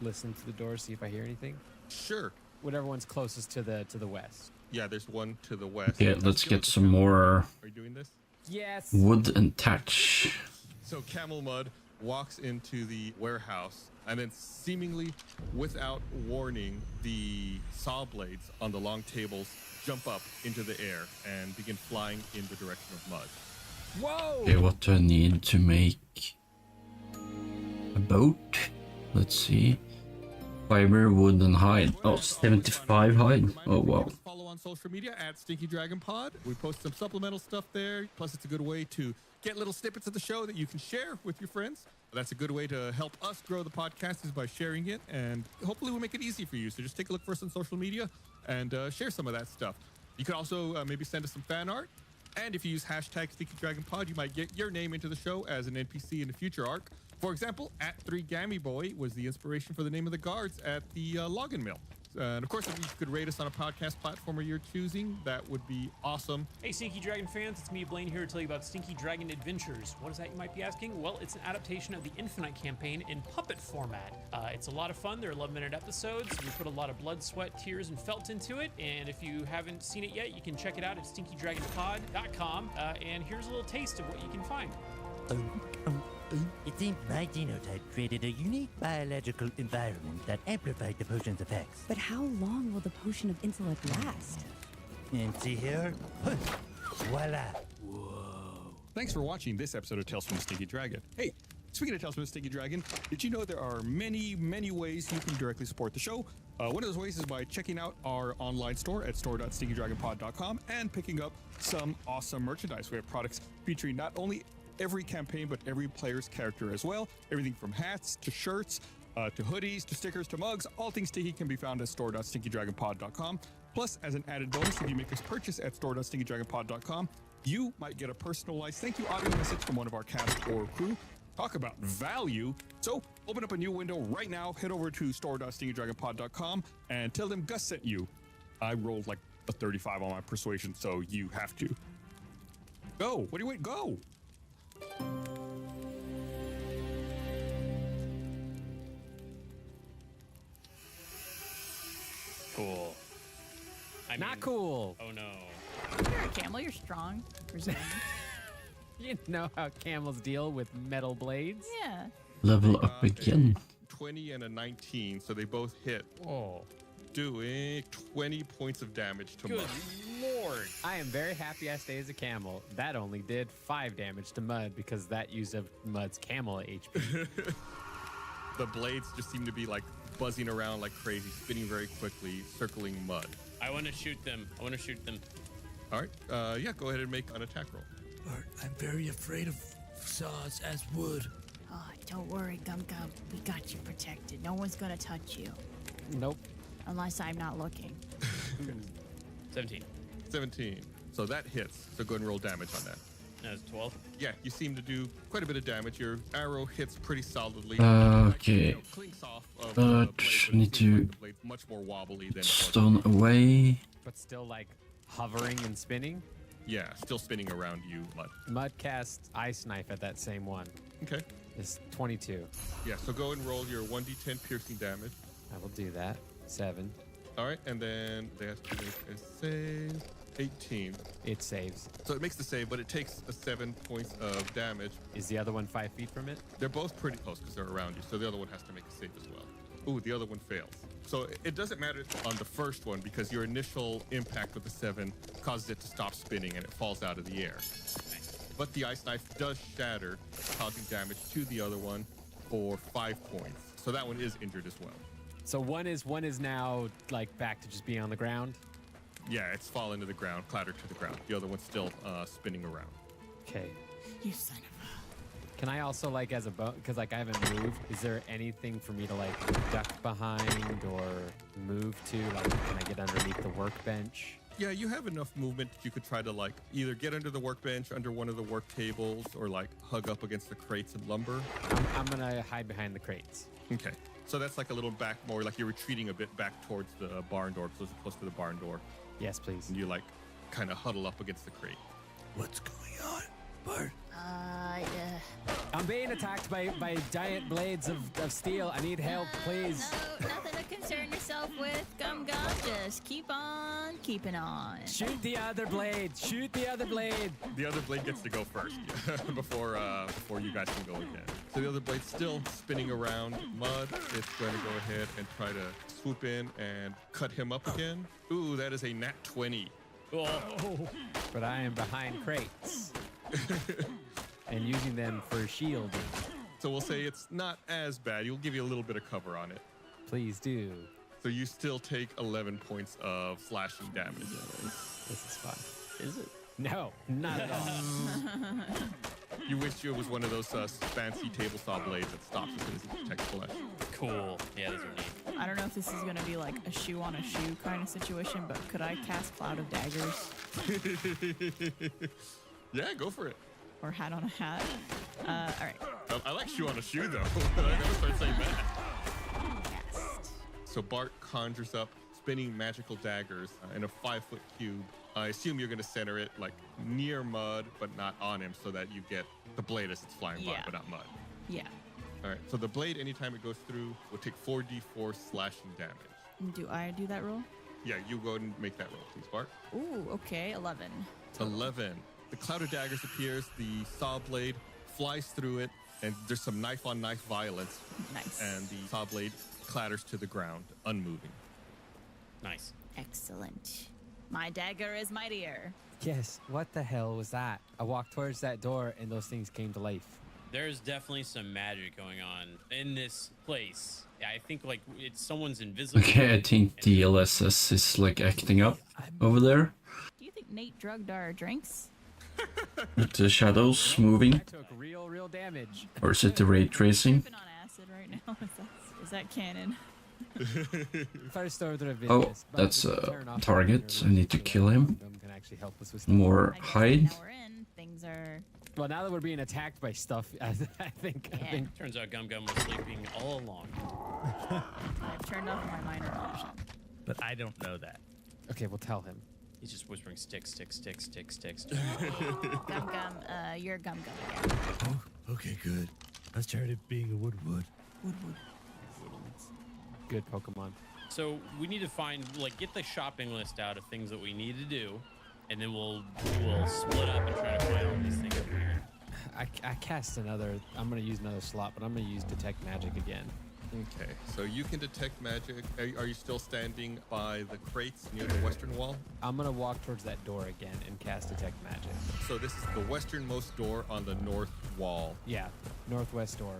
B: listen to the door, see if I hear anything?
C: Sure.
B: Whatever one's closest to the west.
C: Yeah, there's one to the west.
E: Okay, let's get some more
C: Are you doing this?
B: Yes.
E: wood and thatch.
C: So Camel Mud walks into the warehouse, and then seemingly without warning, the saw blades on the long tables jump up into the air and begin flying in the direction of Mud.
B: Whoa!
E: Okay, what do I need to make a boat? Let's see. Fiber, wood, and hide. Oh, 75 hide. Oh, wow.
C: Follow on social media at Stinky Dragon Pod. We post some supplemental stuff there. Plus, it's a good way to get little snippets of the show that you can share with your friends. That's a good way to help us grow the podcast is by sharing it, and hopefully we'll make it easy for you. So just take a look for us on social media and share some of that stuff. You can also maybe send us some fan art. And if you use hashtag Stinky Dragon Pod, you might get your name into the show as an NPC in a future arc. For example, at 3 Gammy Boy was the inspiration for the name of the guards at the login mill. And of course, if you could rate us on a podcast platform of your choosing, that would be awesome.
D: Hey, Stinky Dragon fans, it's me, Blaine, here to tell you about Stinky Dragon Adventures. What is that, you might be asking? Well, it's an adaptation of the Infinite campaign in puppet format. It's a lot of fun. They're 11-minute episodes. We put a lot of blood, sweat, tears, and felt into it. And if you haven't seen it yet, you can check it out at stinkydragonpod.com. And here's a little taste of what you can find.
F: It seems my genotype created a unique biological environment that amplified the potion's effects.
G: But how long will the potion of intellect last?
F: And see here? Voila.
C: Thanks for watching this episode of Tales from the Stinky Dragon. Hey, speaking of Tales from the Stinky Dragon, did you know there are many, many ways you can directly support the show? One of those ways is by checking out our online store at store.stinkydragonpod.com and picking up some awesome merchandise. We have products featuring not only every campaign, but every player's character as well. Everything from hats to shirts, to hoodies, to stickers, to mugs. All things Stinky can be found at store.stinkydragonpod.com. Plus, as an added bonus, if you make this purchase at store.stinkydragonpod.com, you might get a personalized thank you audio message from one of our cast or crew. Talk about value. So open up a new window right now, head over to store.stinkydragonpod.com and tell them Gus sent you. I rolled like a 35 on my persuasion, so you have to. Go. What do you wait? Go.
D: Cool.
B: Not cool.
D: Oh no.
A: You're a camel. You're strong. Resilient.
B: You know how camels deal with metal blades?
A: Yeah.
E: Level up again.
C: 20 and a 19, so they both hit,
B: Oh.
C: doing 20 points of damage to
D: Good
C: Mud.
D: lord.
B: I am very happy I stay as a camel. That only did 5 damage to Mud because that used up Mud's camel HP.
C: The blades just seem to be like buzzing around like crazy, spinning very quickly, circling Mud.
D: I want to shoot them. I want to shoot them.
C: All right, yeah, go ahead and make an attack roll.
H: Bart, I'm very afraid of saws as wood.
A: Oh, don't worry, Gum Gum. We got you protected. No one's gonna touch you.
B: Nope.
A: Unless I'm not looking.
D: 17.
C: 17. So that hits. So go ahead and roll damage on that.
D: That's 12.
C: Yeah, you seem to do quite a bit of damage. Your arrow hits pretty solidly.
E: Okay.
C: Clinks off of
E: But
C: the blade, but it
E: need
C: seems
E: to
C: like the blade's much more wobbly than it was.
E: Stone away.
B: But still like hovering and spinning.
C: Yeah, still spinning around you, Mud.
B: Mud cast Ice Knife at that same one.
C: Okay.
B: It's 22.
C: Yeah, so go and roll your 1d10 piercing damage.
B: I will do that. 7.
C: All right, and then they have to make a save. 18.
B: It saves.
C: So it makes the save, but it takes 7 points of damage.
B: Is the other one 5 feet from it?
C: They're both pretty close because they're around you, so the other one has to make a save as well. Ooh, the other one fails. So it doesn't matter on the first one because your initial impact with the 7 causes it to stop spinning and it falls out of the air. But the ice knife does shatter, causing damage to the other one for 5 points. So that one is injured as well.
B: So one is now like back to just being on the ground.
C: Yeah, it's fallen to the ground, clattered to the ground. The other one's still spinning around.
B: Okay.
A: You son of a...
B: Can I also like as a because like I haven't moved, is there anything for me to like duck behind or move to? Like can I get underneath the workbench?
C: Yeah, you have enough movement that you could try to like either get under the workbench, under one of the work tables, or like hug up against the crates and lumber.
B: I'm gonna hide behind the crates.
C: Okay. So that's like a little back more like you're retreating a bit back towards the barn door, close to the barn door.
B: Yes, please.
C: And you like kind of huddle up against the crate.
H: What's going on, Bart?
B: I'm being attacked by giant blades of steel. I need help, please.
A: No, nothing to concern yourself with. Gum Gum, just keep on keeping on.
B: Shoot the other blade. Shoot the other blade.
C: The other blade gets to go first before you guys can go again. So the other blade's still spinning around Mud. It's going to go ahead and try to swoop in and cut him up again. Ooh, that is a nat 20.
D: Oh.
B: But I am behind crates and using them for shielding.
C: So we'll say it's not as bad. You'll give you a little bit of cover on it.
B: Please do.
C: So you still take 11 points of slashing damage.
B: This is fun.
D: Is it?
B: No, not at all.
C: You wish it was one of those fancy table saw blades that stops as soon as it detects flesh.
D: Cool. Yeah, those are neat.
A: I don't know if this is going to be like a shoe on a shoe kind of situation, but could I cast Cloud of Daggers?
C: Yeah, go for it.
A: Or hat on a hat? All right.
C: I like shoe on a shoe, though. I never start saying that.
A: Cast.
C: So Bart conjures up spinning magical daggers in a 5-foot cube. I assume you're going to center it like near Mud, but not on him, so that you get the blade as it's flying by,
A: Yeah.
C: but not Mud.
A: Yeah.
C: All right. So the blade, anytime it goes through, will take 4d4 slashing damage.
A: Do I do that roll?
C: Yeah, you go ahead and make that roll, please, Bart.
A: Ooh, okay, 11.
C: 11. The cloud of daggers appears. The saw blade flies through it, and there's some knife-on-knife violence.
A: Nice.
C: And the saw blade clatters to the ground, unmoving.
D: Nice.
A: Excellent. My dagger is mightier.
B: Yes, what the hell was that? I walked towards that door and those things came to life.
D: There's definitely some magic going on in this place. Yeah, I think like it's someone's invisible.
E: Okay, I think the LSS is like acting up over there.
A: Do you think Nate drugged our drinks?
E: With the shadows moving.
B: I took real damage.
E: Or is it the ray tracing?
A: I've been on acid right now. Is that canon?
B: First order of
E: Oh,
B: business. but
E: that's
B: we can
E: a
B: turn off
E: target.
B: the
E: I need to kill him.
B: Can actually help us with
E: More
A: I guess
E: hide.
A: Now we're in. Things are.
B: Well, now that we're being attacked by stuff, I think.
A: Yeah.
D: Turns out Gum Gum was sleeping all along.
A: I've turned off my minor illusion.
H: But I don't know that.
B: Okay, we'll tell him.
D: He's just whispering sticks.
A: Gum Gum, you're Gum Gum again.
H: Oh, okay, good. Let's try it being a wood.
B: Good Pokemon.
D: So we need to find get the shopping list out of things that we need to do, and then we'll split up and try to find all these things over here.
B: I cast another. I'm gonna use another slot, but I'm gonna use detect magic again.
C: Okay, so you can detect magic. Are you still standing by the crates near the western wall?
B: I'm gonna walk towards that door again and cast detect magic.
C: So this is the westernmost door on the north wall.
B: Yeah, northwest door.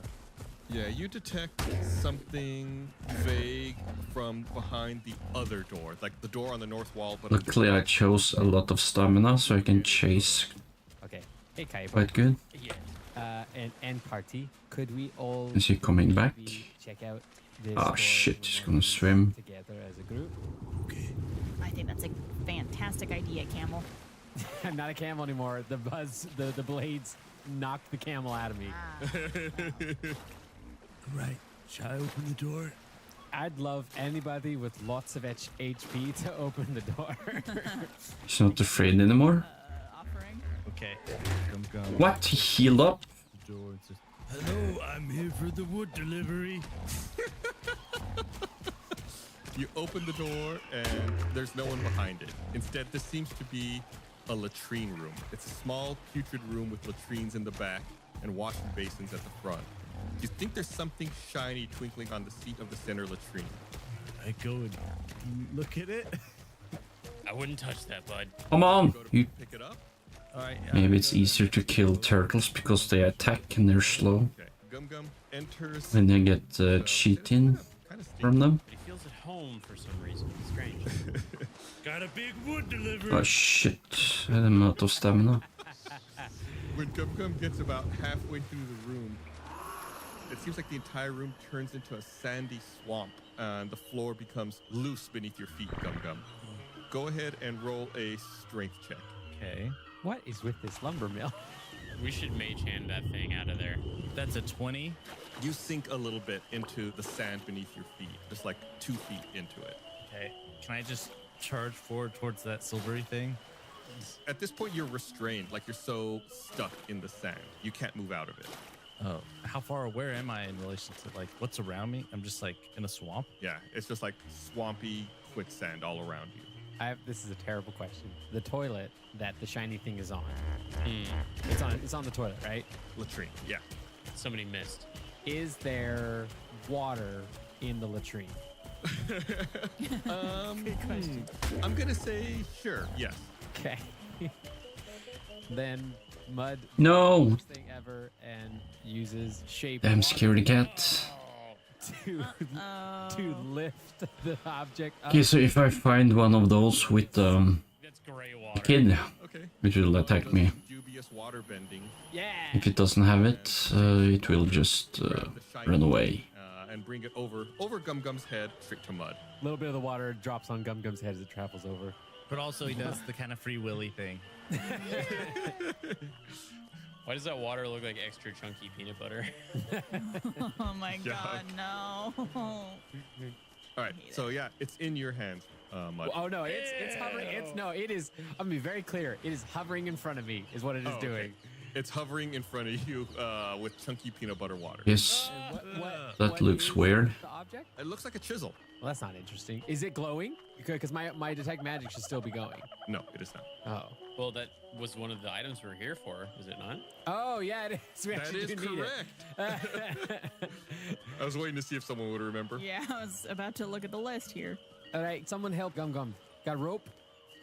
C: Yeah, you detect something vague from behind the other door, like the door on the north wall. But
E: Luckily, I chose a lot of stamina, so I can chase
B: Okay. Hey, Kaiba.
E: quite good.
D: Yeah.
B: And end party. Could we all
E: Is he coming back?
B: maybe check out this?
E: Ah,
B: door
E: shit,
B: and
E: he's
B: then
E: gonna swim.
B: together as a group.
H: Okay.
A: I think that's a fantastic idea, Camel.
B: I'm not a camel anymore. The blades knocked the camel out of me.
H: Right. Shall I open the door?
B: I'd love anybody with lots of HP to open the door.
E: He's not afraid anymore.
A: Offering.
I: Okay.
E: What? He healed up?
I: The door. It's just,
H: Hello, I'm here for the wood delivery.
C: You open the door and there's no one behind it. Instead, this seems to be a latrine room. It's a small, putrid room with latrines in the back and washing basins at the front. You think there's something shiny twinkling on the seat of the center latrine.
I: I go and look at it.
D: I wouldn't touch that, bud.
E: Come on!
C: Go to
E: You,
C: pick it up.
I: All right.
E: maybe it's easier to kill turtles because they attack and they're slow.
C: Okay. Gum Gum enters.
E: And then get cheating
C: Kind of
E: from them.
D: He feels at home for some reason. It's strange.
H: Got a big wood delivery.
E: Oh shit, I'm out of stamina.
C: When Gum Gum gets about halfway through the room, it seems like the entire room turns into a sandy swamp and the floor becomes loose beneath your feet, Gum Gum. Go ahead and roll a strength check.
I: Okay.
B: What is with this lumber mill?
D: We should mage hand that thing out of there.
I: That's a 20.
C: You sink a little bit into the sand beneath your feet, just like 2 feet into it.
I: Okay. Can I just charge forward towards that silvery thing?
C: At this point, you're restrained, like you're so stuck in the sand. You can't move out of it.
I: Oh, how far away am I in relation to like what's around me? I'm just like in a swamp.
C: Yeah, it's just like swampy quicksand all around you.
B: This is a terrible question. The toilet that the shiny thing is on. It's on the toilet, right?
C: Latrine, yeah.
D: Somebody missed.
B: Is there water in the latrine?
A: Good question.
C: I'm gonna say sure, yes.
B: Okay. Then Mud
E: No!
B: first thing ever and uses shape
E: Damn
B: water
E: scaredy cat.
B: to lift the object up.
E: Okay, so if I find one of those with
D: That's gray water.
E: kid,
C: Okay.
E: it will attack me.
C: Dubious water bending.
B: Yeah.
E: If it doesn't have it, it will just
C: Grab the shiny,
E: run away.
C: and bring it over Gum Gum's head, straight to Mud.
B: A little bit of the water drops on Gum Gum's head as it travels over.
I: But also he does the kind of free willy thing.
D: Why does that water look like extra chunky peanut butter?
A: Oh my god, no.
C: All right, so yeah, it's in your hands, Mud.
B: Oh no, it's hovering. It is. I'm gonna be very clear. It is hovering in front of me. Is what it is
C: Oh, okay.
B: doing.
C: It's hovering in front of you with chunky peanut butter water.
E: Yes,
B: What
E: that looks
B: is
E: weird.
B: The object?
C: It looks like a chisel.
B: Well, that's not interesting. Is it glowing? Because my detect magic should still be going.
C: No, it is not.
B: Oh.
D: Well, that was one of the items we're here for, is it not?
B: Oh yeah, it is. We
C: That
B: actually
C: is
B: do need
C: correct. I was waiting to see if someone would remember.
A: Yeah, I was about to look at the list here.
B: All right, someone help Gum Gum. Got a rope?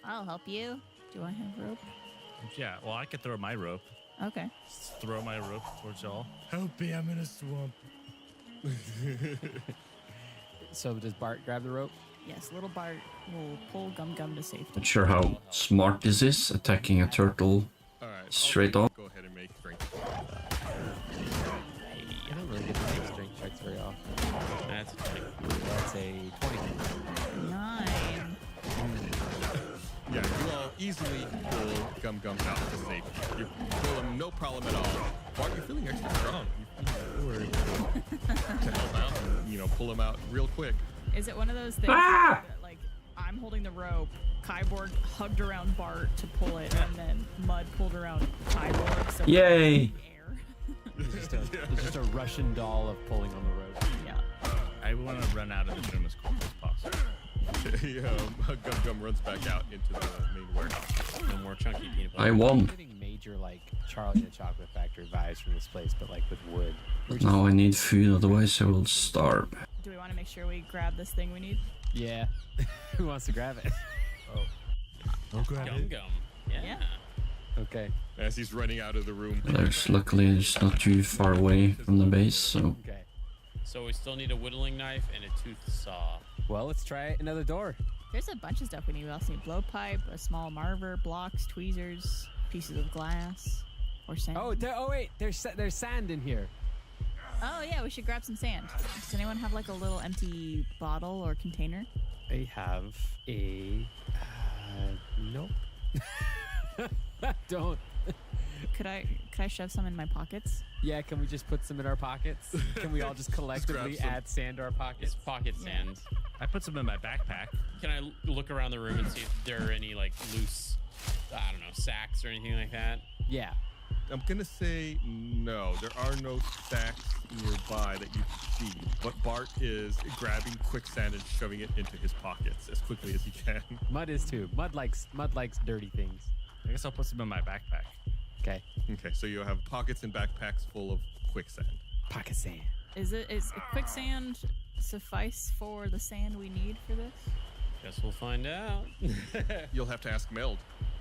A: I'll help you. Do I have rope?
I: Yeah, well I could throw my rope.
A: Okay.
I: Just throw my rope towards y'all.
H: Help me, I'm in a swamp.
B: So does Bart grab the rope?
A: Yes, little Bart will pull Gum Gum to safety.
E: Not sure how smart this is, attacking a turtle
C: All right.
E: straight on.
C: Go ahead and make strength.
B: I don't really get to make strength checks very often.
D: That's a check.
B: That's a 20.
A: 9.
C: Yeah, you all easily pull Gum Gum out to safety. You pull him, no problem at all. Bart, you're feeling extra strong. You feel to help out and, pull him out real quick.
A: Is it one of those things
E: Ah!
A: that, like, I'm holding the rope, Kyborg hugged around Bart to pull it, and then Mud pulled around Kyborg, so
E: Yay!
A: we're in the air.
B: There's just a Russian doll of pulling on the rope.
A: Yeah.
I: I want to run out of this room as quick as possible.
C: Gum Gum runs back out into the main warehouse.
D: No more chunky peanut butter.
E: I
B: I'm
E: won.
B: getting major like Charlie and the Chocolate Factory vibes from this place, but like with wood.
E: But now I need food, otherwise I will starve.
A: Do we want to make sure we grab this thing we need?
B: Yeah. Who wants to grab it?
H: I'll grab
D: Gum
H: it.
D: Gum. Yeah.
A: Yeah.
B: Okay.
C: As he's running out of the room.
E: Luckily it's not too far away from the base, so...
B: Okay.
D: So we still need a whittling knife and a tooth saw.
B: Well, let's try another door.
A: There's a bunch of stuff we need. We also need blowpipe, a small marver, blocks, tweezers, pieces of glass, or sand.
B: Oh, wait. There's sand in here.
A: Oh, yeah, we should grab some sand. Does anyone have like a little empty bottle or container?
B: I have a... nope. Don't.
A: Could I shove some in my pockets?
B: Yeah, can we just put some in our pockets? Can we all just collectively
C: some.
B: add sand to our pockets?
D: It's pocket sand.
I: I put some in my backpack.
D: Can I look around the room and see if there are any like loose, I don't know, sacks or anything like that?
B: Yeah.
C: I'm gonna say no. There are no sacks nearby that you can see. But Bart is grabbing quicksand and shoving it into his pockets as quickly as he can.
B: Mud is too. Mud likes dirty things.
I: I guess I'll put some in my backpack.
B: Okay.
C: Okay, so you have pockets and backpacks full of quicksand.
B: Pocket sand.
A: Is quicksand suffice for the sand we need for this?
D: Guess we'll find out.
C: You'll have to ask Meld.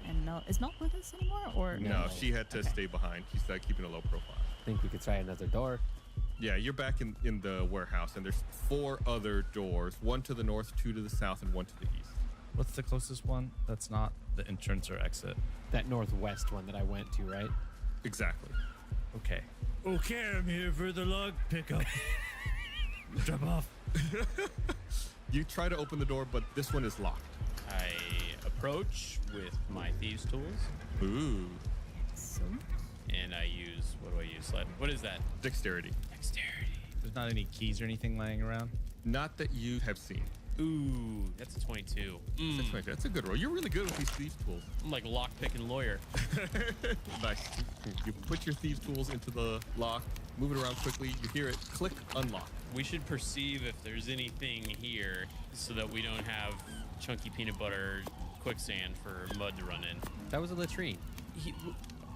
A: And Mel, is Mel with us anymore? Or
C: No, she had to stay behind. She's keeping a low profile.
B: Think we could try another door.
C: Yeah, you're back in the warehouse, and there's 4 other doors. 1 to the north, 2 to the south, and 1 to the east.
I: What's the closest one? That's not the entrance or exit.
B: That northwest one that I went to, right?
C: Exactly.
I: Okay.
H: Okay, I'm here for the log pickup. Drop off.
C: You try to open the door, but this one is locked.
D: I approach with my thieves' tools,
C: Ooh.
A: So,
D: and I use, what do I use? What is that?
C: Dexterity.
D: Dexterity.
I: There's not any keys or anything laying around.
C: Not that you have seen.
D: Ooh, that's a 22.
C: That's a good roll. You're really good with these thieves tools.
D: I'm like lockpicking lawyer.
C: Nice. You put your thieves tools into the lock, move it around quickly. You hear it click, unlock.
D: We should perceive if there's anything here so that we don't have chunky peanut butter quicksand for mud to run in.
B: That was a latrine.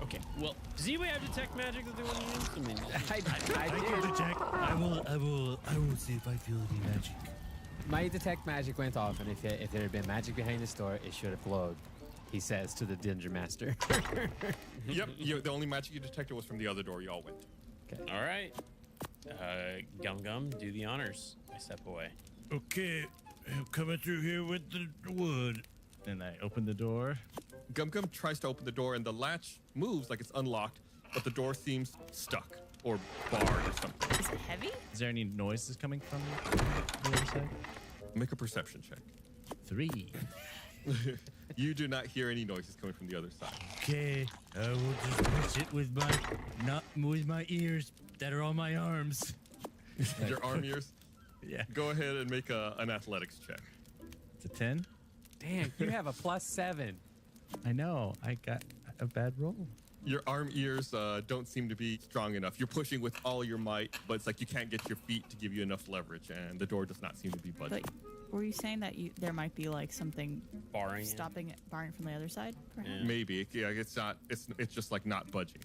D: Okay, well, does anybody have detect magic that they want to use? I mean,
B: I
H: I can
B: did.
H: detect. I will see if I feel any magic.
B: My detect magic went off, and if there had been magic behind this door, it should have glowed. He says to the Danger Master.
C: Yep. The only magic you detected was from the other door you all went to.
D: all right. Gum, do the honors. I step away.
H: Okay, I'm coming through here with the wood.
I: And I open the door.
C: Gum tries to open the door, and the latch moves like it's unlocked, but the door seems stuck or barred or something.
A: is it heavy?
I: Is there any noises coming from the other side?
C: Make a perception check.
I: 3.
C: You do not hear any noises coming from the other side.
H: Okay, I will just push it with my ears that are on my arms.
C: Your arm ears.
I: Yeah.
C: Go ahead and make an athletics check.
I: It's a 10.
B: Damn, you have a +7.
I: I know. I got a bad roll.
C: Your arm ears don't seem to be strong enough. You're pushing with all your might, but it's like you can't get your feet to give you enough leverage, and the door does not seem to be budging.
A: But were you saying that there might be like something
D: Barring.
A: barring from the other side? Perhaps?
D: Yeah.
C: Maybe. Yeah, it's not. It's just like not budging.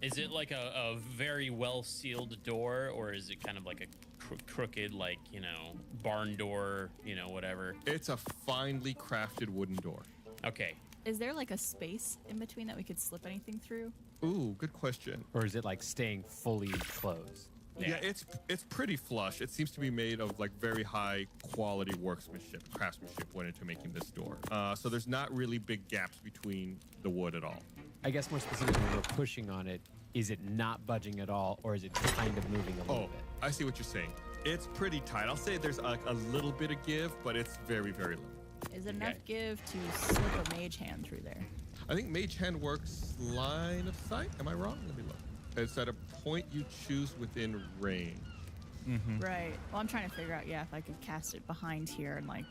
D: Is it like a very well sealed door, or is it kind of like a crooked, like, barn door, whatever?
C: It's a finely crafted wooden door.
D: Okay.
A: Is there like a space in between that we could slip anything through?
C: Ooh, good question.
B: Or is it like staying fully closed?
C: Yeah, it's pretty flush. It seems to be made of like very high quality craftsmanship went into making this door. So there's not really big gaps between the wood at all.
B: I guess more specifically, when we're pushing on it, is it not budging at all, or is it kind of moving a little
C: Oh,
B: bit?
C: I see what you're saying. It's pretty tight. I'll say there's a little bit of give, but it's very, very little.
A: Is it enough give to slip a mage hand through there?
C: I think Mage Hand works line of sight. Am I wrong? Let me look. It's at a point you choose within range.
A: Right. Well, I'm trying to figure out, if I could cast it behind here and like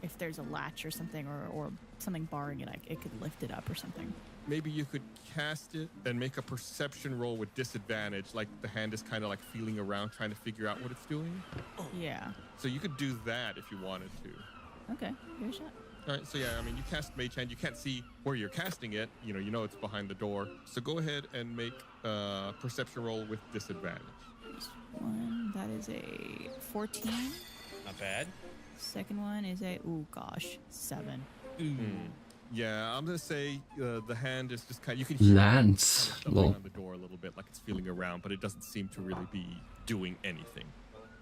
A: if there's a latch or something or something barring it, it could lift it up or something.
C: Maybe you could cast it and make a perception roll with disadvantage, like the hand is kind of like feeling around trying to figure out what it's doing.
A: Yeah.
C: So you could do that if you wanted to.
A: Okay. Give it a shot.
C: All right, so yeah, I mean, you cast Mage Hand. You can't see where you're casting it. You know it's behind the door. So go ahead and make a perception roll with disadvantage.
A: One, that is a 14.
D: Not bad.
A: Second one is a, 7.
C: Yeah, I'm gonna say the hand is just kind of, you can hear
E: Lance.
C: something
E: Lol.
C: on the door a little bit, like it's feeling around, but it doesn't seem to really be doing anything.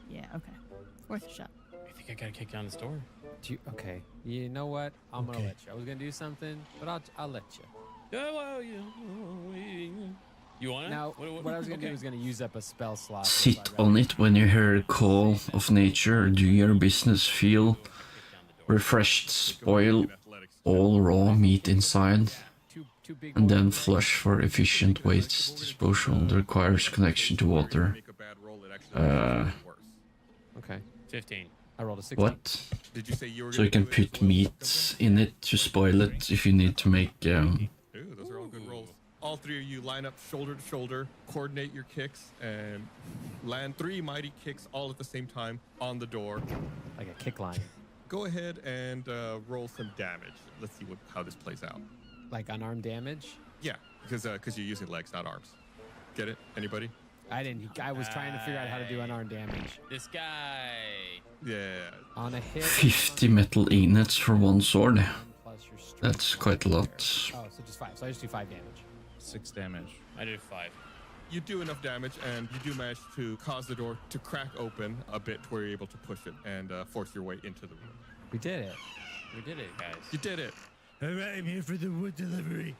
A: Yeah, okay. Worth a shot.
D: I think I gotta kick down this door.
B: Okay. You know what? I'm gonna
H: Okay.
B: let you. I was gonna do something, but I'll let you.
D: Yeah, well, you want it?
B: Now, what I was gonna do was gonna use up a spell slot.
E: Sit on it when you hear a call of nature. Do your business feel refreshed? Spoil
C: Athletics.
E: all raw meat inside.
B: Two two big
E: And then
B: ones.
E: flush for efficient waste disposal that requires connection to water.
C: Make a bad roll, it actually makes it worse.
B: Okay.
D: 15.
B: I rolled a 16.
E: What?
C: Did you say you were
E: So you
C: gonna
E: can
C: do it as
E: put
C: well,
E: meat in it to spoil it if you need to make
C: Ooh, those are all good rolls. All three of you line up shoulder to shoulder, coordinate your kicks, and land 3 mighty kicks all at the same time on the door.
B: Like a kick line.
C: Go ahead and roll some damage. Let's see how this plays out.
B: Like unarmed damage.
C: Yeah, because you're using legs, not arms. Get it? Anybody?
B: I was trying to figure out how to do unarmed damage.
D: This guy.
C: Yeah.
B: On a hit.
E: 50 metal ingots for one sword.
B: Plus your strength.
E: That's quite a lot.
B: Oh, so just 5. So I just do 5 damage.
I: 6 damage.
D: I did 5.
C: You do enough damage, and you do manage to cause the door to crack open a bit to where you're able to push it and force your way into the room.
B: We did it.
D: We did it, guys.
C: You did it.
H: All right, I'm here for the wood delivery.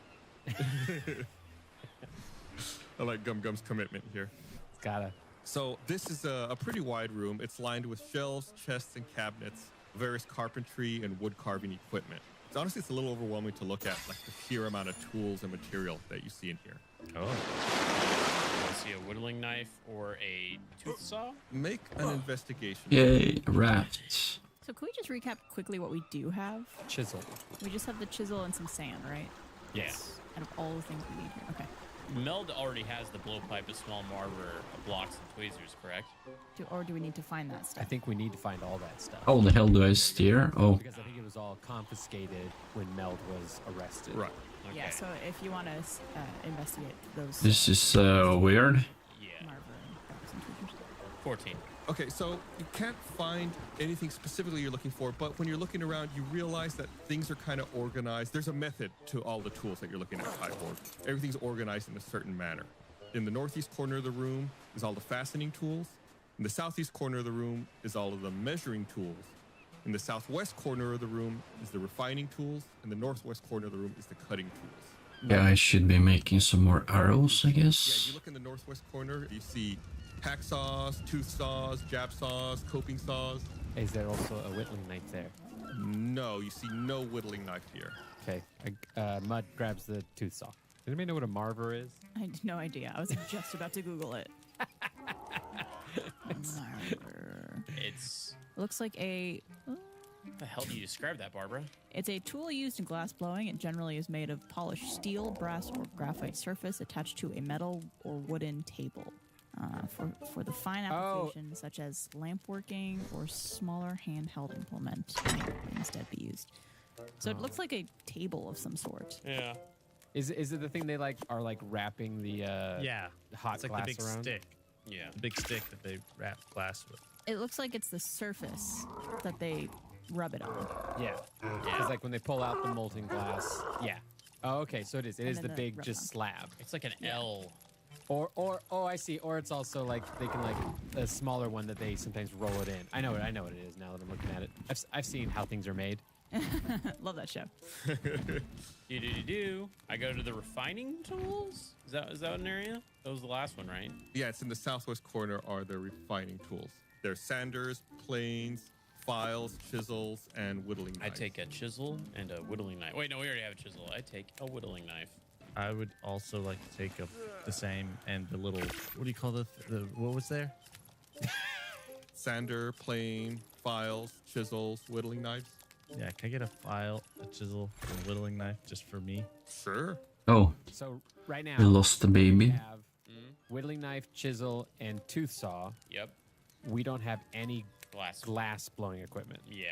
C: I like Gum's commitment here.
B: It's gotta.
C: So this is a pretty wide room. It's lined with shelves, chests, and cabinets, various carpentry and wood carving equipment. So honestly, it's a little overwhelming to look at, like the sheer amount of tools and material that you see in here.
D: Oh. I see a whittling knife or a tooth saw.
C: Make an investigation.
E: Yay, rafts.
A: So can we just recap quickly what we do have?
B: Chisel.
A: We just have the chisel and some sand, right?
D: Yes.
A: Out of all the things we need here. Okay.
D: Meld already has the blowpipe, a small mortar, blocks, and tweezers, correct?
A: Or do we need to find that stuff?
B: I think we need to find all that stuff.
E: How the hell do I steer? Oh,
B: Because I think it was all confiscated when Meld was arrested.
C: Right.
D: Okay.
A: Yeah, so if you want to investigate those
E: this is weird.
D: Yeah.
A: Marver and Fox and Tweezers.
D: 14.
C: Okay, so you can't find anything specifically you're looking for, but when you're looking around, you realize that things are kind of organized. There's a method to all the tools that you're looking at, Tyboard. Everything's organized in a certain manner. In the northeast corner of the room is all the fastening tools. In the southeast corner of the room is all of the measuring tools. In the southwest corner of the room is the refining tools. In the northwest corner of the room is the cutting tools.
E: Yeah, I should be making some more arrows, I
C: Yeah,
E: guess.
C: you look in the northwest corner, you see hacksaws, tooth saws, jab saws, coping saws.
B: Is there also a whittling knife there?
C: No, you see no whittling knife here.
B: Okay. Mud grabs the tooth saw. Does anybody know what a marver is?
A: I had no idea. I was just about to Google it. Marver.
D: It's.
A: Looks like a.
D: What the hell do you describe that, Barbara?
A: It's a tool used in glass blowing. It generally is made of polished steel, brass, or graphite surface attached to a metal or wooden table. For the fine applications such as lamp working or smaller handheld implement might instead be used. So it looks like a table of some sort.
D: Yeah.
B: Is it the thing they are wrapping the
I: Yeah.
B: hot
I: It's like
B: glass
I: the big
B: around?
I: stick.
D: Yeah.
I: The big stick that they wrap glass with.
A: It looks like it's the surface that they rub it on.
B: Yeah. Because like when they pull out the molten glass. Yeah. Oh, okay. So it is. It
A: And
B: is
A: then
B: the
A: the
B: big
A: rub
B: just
A: on.
B: slab.
D: It's like an L.
B: Or oh, I see. Or it's also like they can a smaller one that they sometimes roll it in. I know what it is now that I'm looking at it. I've seen how things are made.
A: Love that show.
D: Do. I go to the refining tools. Is that an area? That was the last one, right?
C: Yeah, it's in the southwest corner are the refining tools. There's sanders, planes, files, chisels, and whittling
D: I
C: knives.
D: take a chisel and a whittling knife. Wait, no, we already have a chisel. I take a whittling knife.
I: I would also like to take the same and the little, what do you call the what was there?
C: Sander, plane, files, chisels, whittling knives.
I: Yeah, can I get a file, a chisel, and a whittling knife just for me?
C: Sure.
E: Oh,
B: So right now
E: we lost the
B: we
E: baby.
B: have whittling knife, chisel, and tooth saw.
D: Yep.
B: We don't have any
D: Glass.
B: glass blowing equipment.
D: Yeah.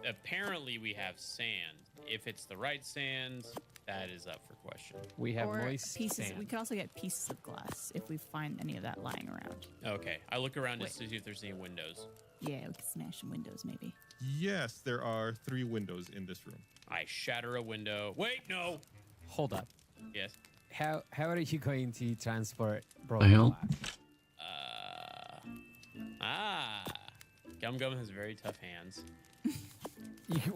D: Apparently we have sand. If it's the right sand, that is up for question.
B: We have
A: Or
B: moist
A: pieces.
B: sand.
A: We could also get pieces of glass if we find any of that lying around.
D: Okay. I look around
A: Wait.
D: just to see if there's any windows.
A: Yeah, we could smash some windows maybe.
C: Yes, there are 3 windows in this room.
D: I shatter a window. Wait, no.
B: Hold up.
D: Yes.
B: How are you going to transport
E: The
B: broken
E: hell?
B: glass?
D: Gum has very tough hands.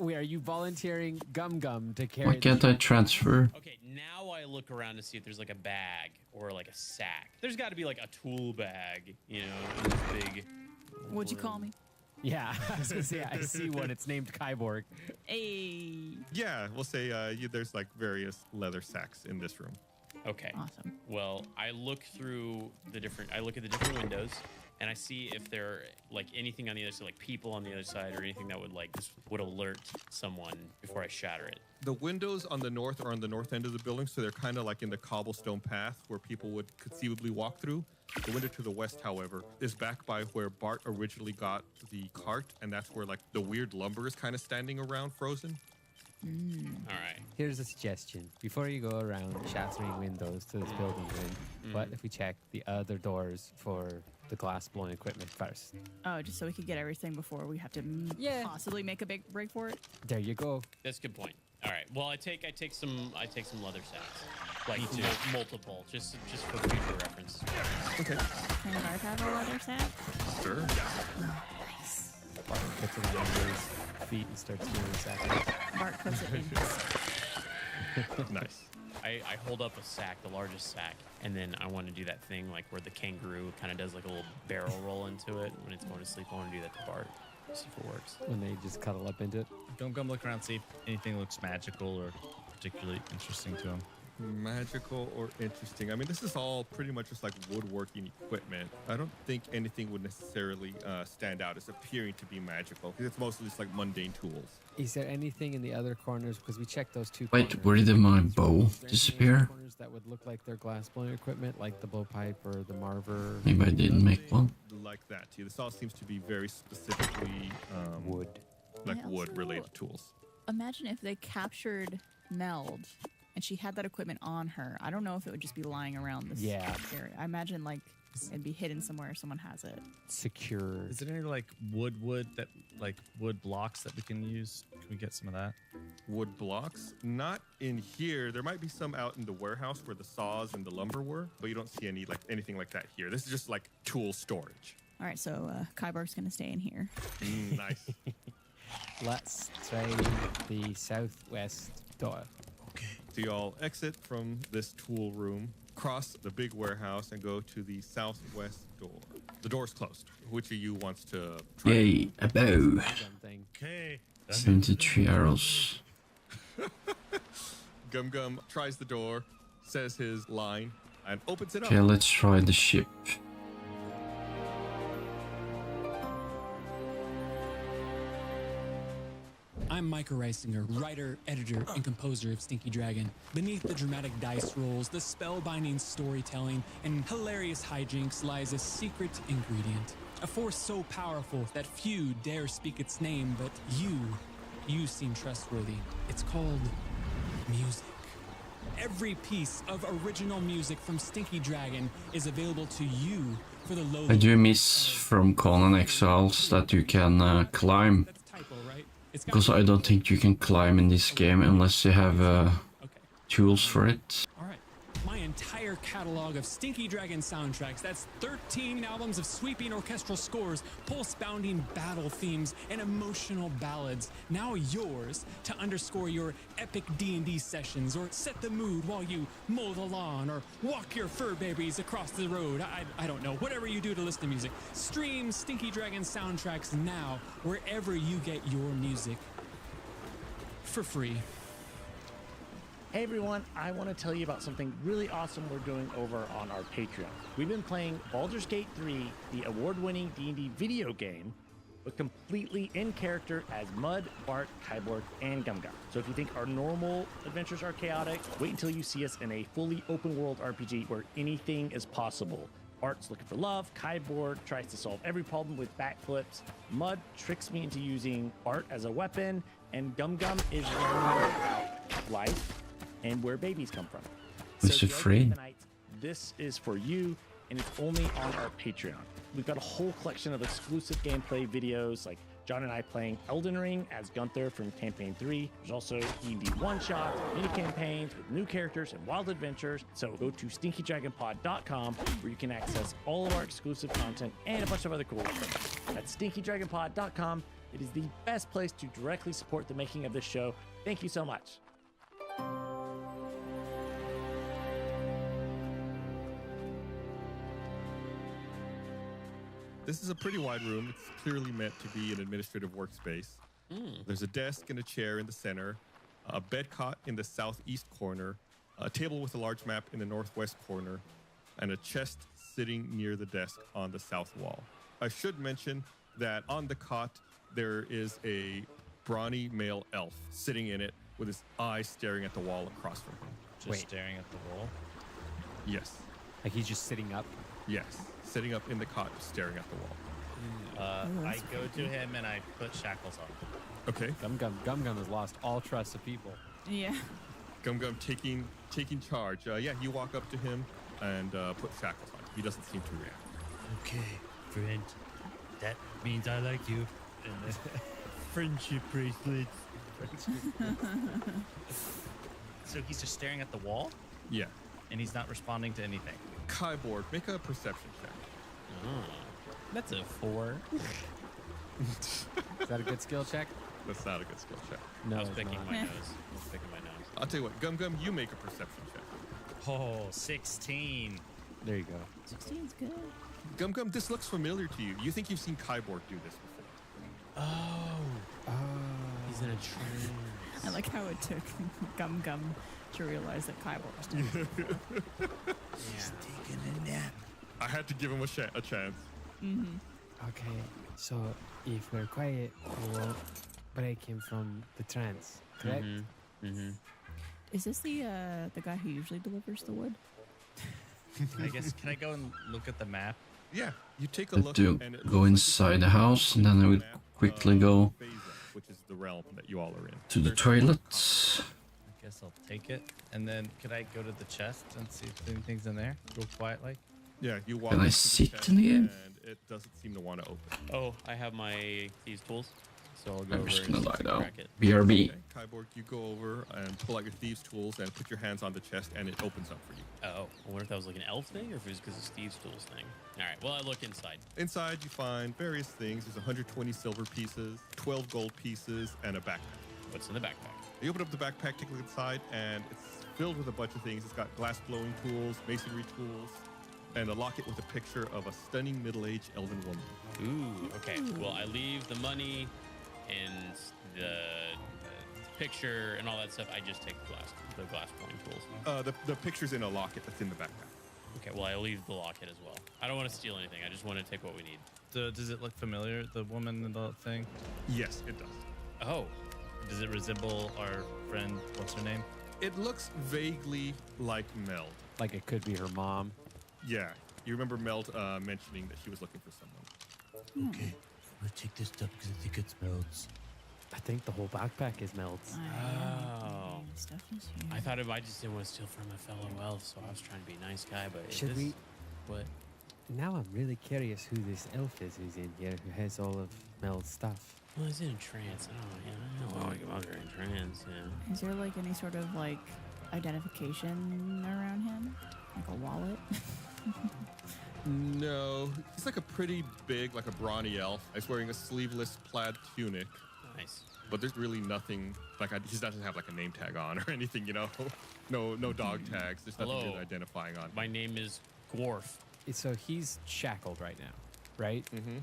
B: Are you volunteering Gum to carry?
E: Why can't I transfer?
D: Okay, now I look around to see if there's like a bag or like a sack. There's got to be like a tool bag, in this big.
A: What'd you call me?
B: Yeah, I was gonna say I see one. It's named Kyborg.
A: Hey.
C: Yeah, we'll say there's like various leather sacks in this room.
D: Okay.
A: Awesome.
D: Well, I look at the different windows, and I see if there are like anything on the other side, like people on the other side, or anything that would like just would alert someone before I shatter it.
C: The windows on the north are on the north end of the building, so they're kind of like in the cobblestone path where people would conceivably walk through. The window to the west, however, is back by where Bart originally got the cart, and that's where like the weird lumber is kind of standing around frozen.
D: All right.
B: Here's a suggestion. Before you go around shattering windows to this building room, what if we check the other doors for the glass blowing equipment first?
A: Oh, just so we could get everything before we have to possibly make a big break for it.
B: There you go.
D: That's a good point. All right. Well, I take some leather sacks, like multiple, just for future reference.
C: Okay.
A: Can Bart have a leather sack?
C: Sure.
A: Nice.
B: Bart puts it on his feet and starts doing the sack.
A: Bart puts it in his.
C: Nice.
D: I hold up a sack, the largest sack, and then I want to do that thing like where the kangaroo kind of does like a little barrel roll into it when it's going to sleep. I want to do that to Bart. See if it works.
B: When they just cuddle up into it.
I: Gum look around, see if anything looks magical or particularly interesting to him.
C: Magical or interesting. I mean, this is all pretty much just like woodworking equipment. I don't think anything would necessarily stand out as appearing to be magical, because it's mostly just like mundane tools.
B: Is there anything in the other corners? Because we checked those two
E: Wait,
B: corners.
E: where did my bow
B: Is there any
E: disappear?
B: corners that would look like they're glass blowing equipment, like the blowpipe or the marver?
E: Maybe I didn't make one.
C: Like that too. This all seems to be very specifically
B: Wood.
C: like
A: I also-
C: wood-related tools.
A: Imagine if they captured Meld and she had that equipment on her. I don't know if it would just be lying around this
B: Yeah.
A: area. I imagine like it'd be hidden somewhere if someone has it.
B: Secure.
I: Is there any like wood that like wood blocks that we can use? Can we get some of that?
C: Wood blocks, not in here. There might be some out in the warehouse where the saws and the lumber were, but you don't see anything like that here. This is just like tool storage.
A: All right, so Kybark's gonna stay in here.
C: Nice.
B: Let's try the southwest door.
C: So y'all exit from this tool room, cross the big warehouse, and go to the southwest door. The door's closed. Which of you wants to try?
E: Yay, a bow.
B: Something.
I: Okay.
E: 73 arrows.
C: Gum Gum tries the door, says his line, and opens it up.
E: Okay, let's try the ship.
J: I'm Micah Reisinger, writer, editor, and composer of Stinky Dragon. Beneath the dramatic dice rolls, the spellbinding storytelling, and hilarious hijinks lies a secret ingredient. A force so powerful that few dare speak its name, but you seem trustworthy. It's called music. Every piece of original music from Stinky Dragon is available to you for the low.
E: I do miss from Conan Exiles that you can climb.
J: That's a typo, right? It's got-
E: Because I don't think you can climb in this game unless you have
J: Okay.
E: tools for it.
J: All right. My entire catalog of Stinky Dragon soundtracks, that's 13 albums of sweeping orchestral scores, pulse-bounding battle themes, and emotional ballads, now yours to underscore your epic D&D sessions or set the mood while you mow the lawn or walk your fur babies across the road. I don't know, whatever you do to listen to music. Stream Stinky Dragon soundtracks now wherever you get your music for free.
K: Hey everyone, I want to tell you about something really awesome we're doing over on our Patreon. We've been playing Baldur's Gate 3, the award-winning D&D video game, but completely in character as Mud, Bart, Kyborg, and Gum Gum. So if you think our normal adventures are chaotic, wait until you see us in a fully open-world RPG where anything is possible. Bart's looking for love, Kyborg tries to solve every problem with backflips, Mud tricks me into using Bart as a weapon, and Gum Gum is learning about life and where babies come from.
E: Is it free?
K: This is for you, and it's only on our Patreon. We've got a whole collection of exclusive gameplay videos, like John and I playing Elden Ring as Gunther from Campaign 3. There's also D&D one-shots, mini-campaigns with new characters and wild adventures. So go to stinkydragonpod.com where you can access all of our exclusive content and a bunch of other cool stuff. That's stinkydragonpod.com. It is the best place to directly support the making of this show. Thank you so much.
C: This is a pretty wide room. It's clearly meant to be an administrative workspace. There's a desk and a chair in the center, a bed cot in the southeast corner, a table with a large map in the northwest corner, and a chest sitting near the desk on the south wall. I should mention that on the cot, there is a brawny male elf sitting in it with his eyes staring at the wall across from him.
I: Just staring at the wall.
C: Yes.
B: Like he's just sitting up.
C: Yes. Sitting up in the cot, staring at the wall.
I: I go to him and I put shackles on.
C: Okay.
B: Gum has lost all trust of people.
A: Yeah.
C: Gum taking charge. Yeah, you walk up to him and put shackles on. He doesn't seem to react.
H: Okay, friend. That means I like you. And friendship bracelets.
I: So he's just staring at the wall
C: Yeah.
I: and he's not responding to anything.
C: Kyborg, make a perception check.
D: That's a 4.
B: Is that a good skill check?
C: That's not a good skill check.
B: No,
D: I was
B: it's
D: picking
B: not.
D: my nose. I was picking my nose.
C: I'll tell you what, Gum, you make a perception check.
I: Oh, 16.
B: There you go.
A: 16's good.
C: Gum, this looks familiar to you. You think you've seen Kyborg do this before.
D: He's in a trance.
A: I like how it took Gum to realize that Kyborg was doing it.
H: Taking a nap.
C: I had to give him a chance.
L: Okay, so if we're quiet, we won't break him from the trance, correct?
A: Is this the guy who usually delivers the wood?
I: I guess, can I go and look at the map?
C: Yeah, you take a
E: Let's
C: look.
E: do
C: And it
E: go
C: looks
E: inside the house, and then I will quickly go
C: Phasa, which is the realm that you all are in.
E: to the
C: There's-
E: toilets.
I: I guess I'll take it. And then could I go to the chest and see if anything's in there? Real quiet like?
C: Yeah, you walk.
E: Can I
C: up to the
E: sit
C: chest
E: in here?
C: And it doesn't seem to want to open.
D: Oh, I have my thieves tools, so I'll go
E: I'm
D: over
E: just
D: and
E: gonna lie down.
D: crack it.
E: BRB.
C: Okay, Kyborg, you go over and pull out your thieves' tools and put your hands on the chest, and it opens up for you.
D: Oh, I wonder if that was like an elf thing or if it was because of Steve's tools thing. All right, well, I look inside.
C: Inside, you find various things. There's 120 silver pieces, 12 gold pieces, and a backpack.
D: What's in the backpack?
C: You open up the backpack, take a look inside, and it's filled with a bunch of things. It's got glass blowing tools, masonry tools, and a locket with a picture of a stunning middle-aged elven woman.
D: Ooh, okay. Well, I leave the money and the picture and all that stuff. I just take the glass blowing tools.
C: The picture's in a locket that's in the backpack.
D: Okay, well, I leave the locket as well. I don't want to steal anything. I just want to take what we need.
I: Does it look familiar, the woman and the thing?
C: Yes, it does.
D: Oh,
I: Does it resemble our friend, what's her name?
C: It looks vaguely like Meld.
B: Like it could be her mom.
C: Yeah, you remember Meld mentioning that she was looking for someone.
H: Okay, I'm gonna take this stuff because I think it smells.
B: I think the whole backpack is Meld's.
D: Oh.
A: Stuff is here.
D: I thought I just didn't want to steal from a fellow elf, so I was trying to be a nice guy. But if
L: Should
D: this,
L: we-
D: What?
L: Now I'm really curious who this elf is who's in here who has all of Mel's stuff.
D: Well, he's in a trance. I don't know why you're in trance. Yeah.
A: Is there like any sort of like identification around him? Like a wallet?
C: No, he's like a pretty big, like a brawny elf. He's wearing a sleeveless plaid tunic.
D: Nice.
C: But there's really nothing, like, he doesn't have like a name tag on or anything, you know? No dog tags. There's nothing
D: Hello.
C: really identifying on.
D: My name is Dwarf.
B: So he's shackled right now, right?
C: Mm-hmm.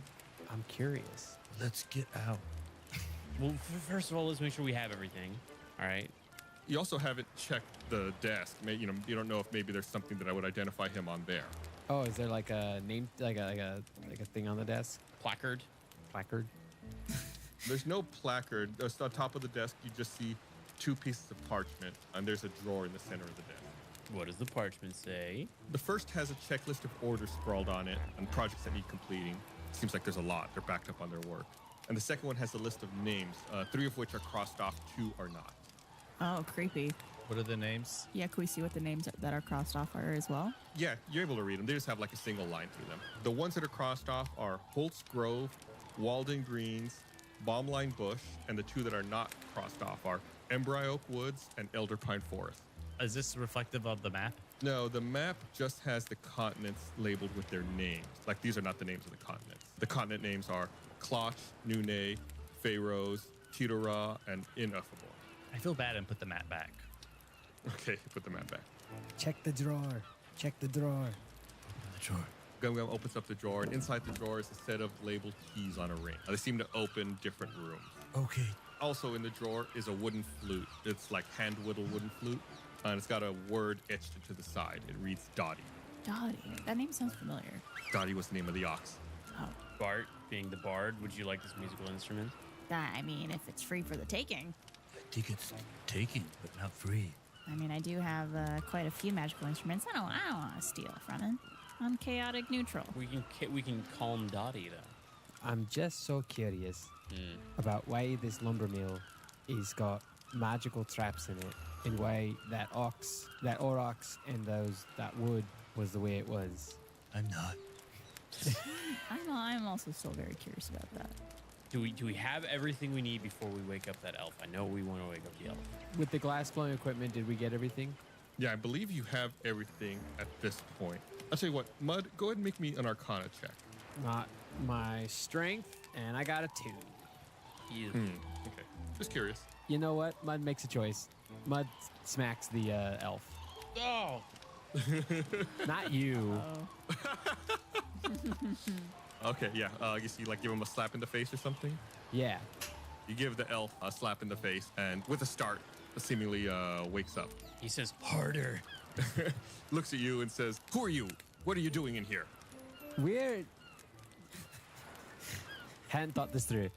B: I'm curious.
H: Let's get out.
D: Well, first of all, let's make sure we have everything. All right.
C: You also haven't checked the desk. You know, you don't know if maybe there's something that I would identify him on there.
B: Oh, is there like a name, like a thing on the desk?
D: Placard.
B: Placard.
C: There's no placard. Just on top of the desk, you just see 2 pieces of parchment, and there's a drawer in the center of the desk.
D: What does the parchment say?
C: The first has a checklist of orders scrawled on it and projects that need completing. Seems like there's a lot. They're backed up on their work. And the second one has a list of names, 3 of which are crossed off, 2 are not.
A: Oh, creepy.
I: What are the names?
A: Yeah, can we see what the names that are crossed off are as well?
C: Yeah, you're able to read them. They just have like a single line through them. The ones that are crossed off are Holtz Grove, Walden Greens, Baumline Bush, and the 2 that are not crossed off are Embry Oak Woods and Elder Pine Forest.
I: Is this reflective of the map?
C: No, the map just has the continents labeled with their names. Like, these are not the names of the continents. The continent names are Kloch, Nune, Pharaohs, Tidora, and Ineffable.
I: I feel bad and put the map back.
C: Okay, put the map back.
L: Check the drawer. Check the drawer.
H: The drawer.
C: Gum Gum opens up the drawer, and inside the drawer is a set of labeled keys on a ring. They seem to open different rooms.
H: Okay.
C: Also in the drawer is a wooden flute. It's like hand-whittled wooden flute, and it's got a word etched into the side. It reads Dottie.
A: Dottie. That name sounds familiar.
C: Dottie was the name of the ox.
A: Oh.
D: Bart, being the bard, would you like this musical instrument?
A: I mean, if it's free for the taking.
H: I think it's taken, but not free.
A: I mean, I do have quite a few magical instruments. I don't want to steal from it. I'm chaotic neutral.
D: We can calm Dottie though.
L: I'm just so curious about why this lumber mill is got magical traps in it, and why that aurochs and that wood was the way it was.
H: I'm not.
A: I'm also still very curious about that.
D: Do we have everything we need before we wake up that elf? I know we want to wake up the elf.
B: With the glass blowing equipment, did we get everything?
C: Yeah, I believe you have everything at this point. I'll tell you what, Mud, go ahead and make me an Arcana check.
B: Not my strength, and I got a 2.
C: Okay, just curious.
B: You know what? Mud makes a choice. Mud smacks the elf.
D: Oh!
B: Not you.
C: Okay, yeah. I guess you like give him a slap in the face or something.
B: Yeah.
C: You give the elf a slap in the face, and with a start, seemingly wakes up.
D: He says, harder.
C: Looks at you and says, "Who are you? What are you doing in here?"
B: We're... Hadn't thought this through.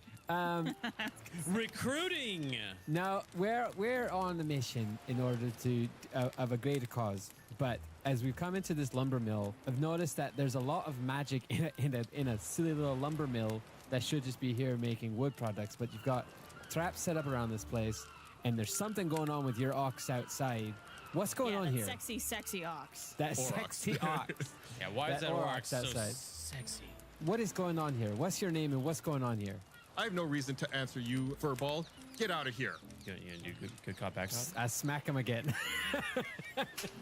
D: Recruiting!
B: No, we're on a mission in order to of a greater cause. But as we've come into this lumber mill, I've noticed that there's a lot of magic in a silly little lumber mill that should just be here making wood products. But you've got traps set up around this place, and there's something going on with your ox outside. What's going on here?
A: Sexy ox.
B: That sexy ox.
D: Yeah, why is that ox so
B: outside?
D: sexy?
B: What is going on here? What's your name and what's going on here?
C: I have no reason to answer you, Furball. Get out of here.
D: You gonna do good cop, bad cop?
B: I smack him again.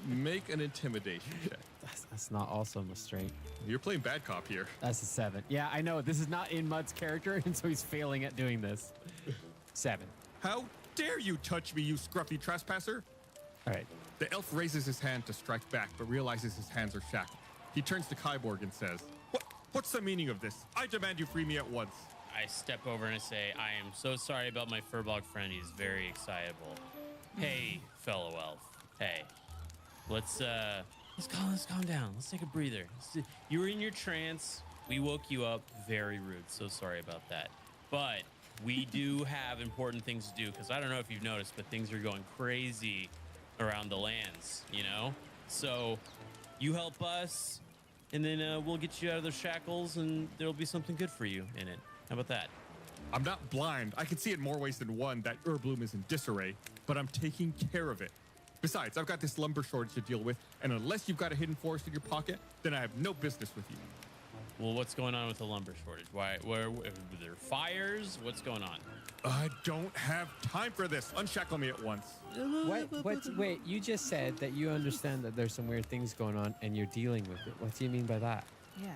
C: Make an intimidation check.
B: That's not also a strength.
C: You're playing bad cop here.
B: That's a 7. Yeah, I know. This is not in Mud's character, and so he's failing at doing this. 7.
C: How dare you touch me, you scruffy trespasser?
B: All right.
C: The elf raises his hand to strike back, but realizes his hands are shackled. He turns to Kyborg and says, What's the meaning of this? I demand you free me at once.
D: I step over and I say, I am so sorry about my furbog friend. He's very excitable. Hey, fellow elf. Hey, let's calm down. Let's take a breather. You were in your trance. We woke you up. Very rude. So sorry about that. But we do have important things to do, because I don't know if you've noticed, but things are going crazy around the lands, you know? So you help us, and then we'll get you out of those shackles, and there'll be something good for you in it. How about that?
C: I'm not blind. I can see in more ways than one that Urbloom is in disarray, but I'm taking care of it. Besides, I've got this lumber shortage to deal with, and unless you've got a hidden forest in your pocket, then I have no business with you.
D: Well, what's going on with the lumber shortage? Why? Were there fires? What's going on?
C: I don't have time for this. Unshackle me at once.
B: Wait, you just said that you understand that there's some weird things going on and you're dealing with it. What do you mean by that?
A: Yeah.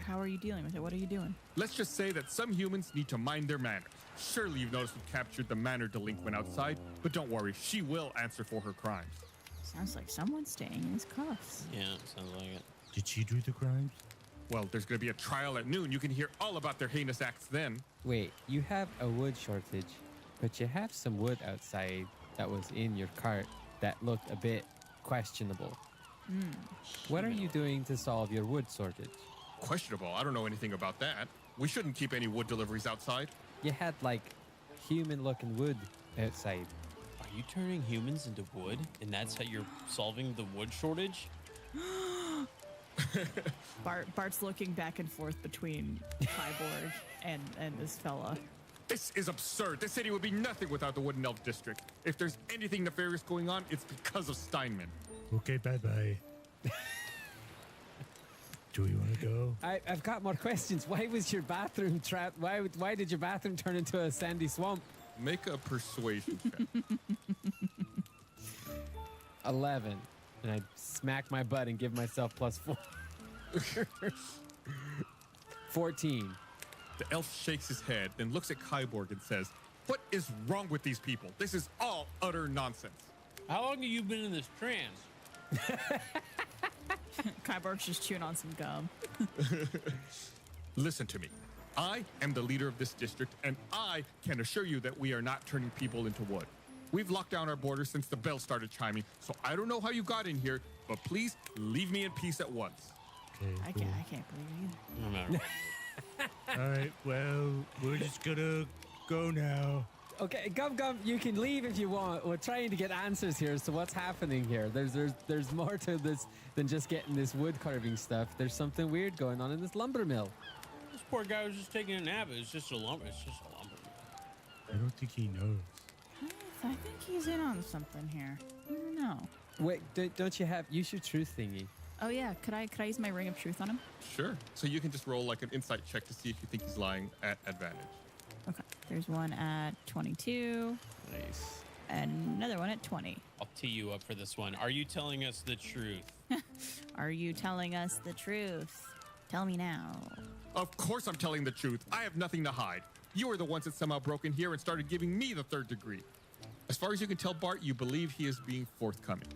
A: How are you dealing with it? What are you doing?
C: Let's just say that some humans need to mind their manners. Surely you've noticed we've captured the manor delinquent outside, but don't worry, she will answer for her crimes.
A: Sounds like someone's staying in his cuffs.
D: Yeah, sounds like it.
H: Did she do the crimes?
C: Well, there's going to be a trial at noon. You can hear all about their heinous acts then.
B: Wait, you have a wood shortage, but you have some wood outside that was in your cart that looked a bit questionable. What are you doing to solve your wood shortage?
C: Questionable. I don't know anything about that. We shouldn't keep any wood deliveries outside.
B: You had like human-looking wood outside.
D: Are you turning humans into wood, and that's how you're solving the wood shortage?
A: Bart's looking back and forth between Kyborg and this fella.
C: This is absurd. This city would be nothing without the Wooden Elf District. If there's anything nefarious going on, it's because of Steinman.
H: Okay, bye-bye. Do we want to go?
B: I've got more questions. Why was your bathroom trapped? Why did your bathroom turn into a sandy swamp?
C: Make a persuasion check.
B: 11. And I smack my butt and give myself +4. 14.
C: The elf shakes his head, then looks at Kyborg and says, "What is wrong with these people? This is all utter nonsense."
D: How long have you been in this trance?
A: Kyborg's just chewing on some gum.
C: Listen to me. I am the leader of this district, and I can assure you that we are not turning people into wood. We've locked down our borders since the bell started chiming, so I don't know how you got in here, but please leave me in peace at once.
H: Okay,
A: I can't believe it.
D: No matter what.
H: All right, well, we're just gonna go now.
B: Okay, Gum, you can leave if you want. We're trying to get answers here. So what's happening here? There's more to this than just getting this wood carving stuff. There's something weird going on in this lumber mill.
D: This poor guy was just taking a nap. It's just a lumber.
H: I don't think he knows.
A: I think he's in on something here. I don't know.
B: Wait, don't you have use your truth thingy?
A: Oh yeah, could I use my ring of truth on him?
C: Sure. So you can just roll like an insight check to see if you think he's lying at advantage.
A: Okay. There's one at 22.
B: Nice.
A: And another one at 20.
D: I'll tee you up for this one. Are you telling us the truth?
A: Are you telling us the truth? Tell me now.
C: Of course I'm telling the truth. I have nothing to hide. You are the ones that somehow broke in here and started giving me the third degree. As far as you can tell, Bart, you believe he is being forthcoming.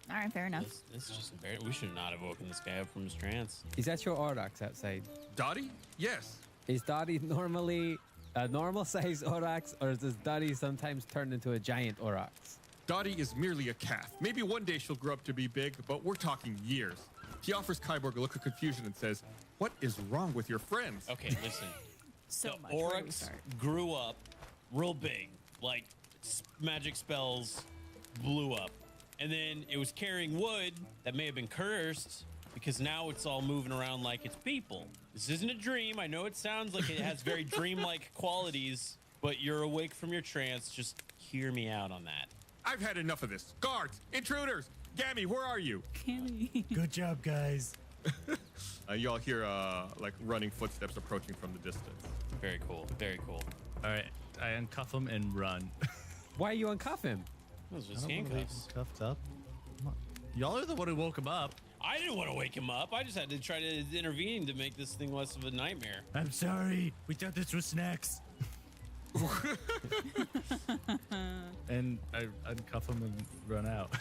A: All right, fair enough.
D: This is just embarrassing. We should not have woken this guy up from his trance.
B: Is that your Aurochs outside?
C: Dottie? Yes.
B: Is Dottie normally a normal size Aurochs, or does Dottie sometimes turn into a giant Aurochs?
C: Dottie is merely a calf. Maybe one day she'll grow up to be big, but we're talking years. He offers Kyborg a look of confusion and says, "What is wrong with your friends?"
D: Okay, listen.
A: So
D: the
A: much. Where do we
D: Oryx
A: start?
D: grew up real big, like magic spells blew up. And then it was carrying wood that may have been cursed because now it's all moving around like it's people. This isn't a dream. I know it sounds like it has very dreamlike qualities, but you're awake from your trance. Just hear me out on that.
C: I've had enough of this. Guards, intruders, Gammy, where are you?
H: Good job, guys.
C: You all hear like running footsteps approaching from the distance.
D: Very cool. Very cool.
I: All right, I uncuff him and run.
B: Why you uncuff him?
D: Those
I: I
D: are
I: don't wanna leave him
D: handcuffs.
I: cuffed up. Come on. Y'all are the one who woke him up.
D: I didn't want to wake him up. I just had to try to intervene to make this thing less of a nightmare.
H: I'm sorry. We thought this was snacks.
I: And I uncuff him and run out.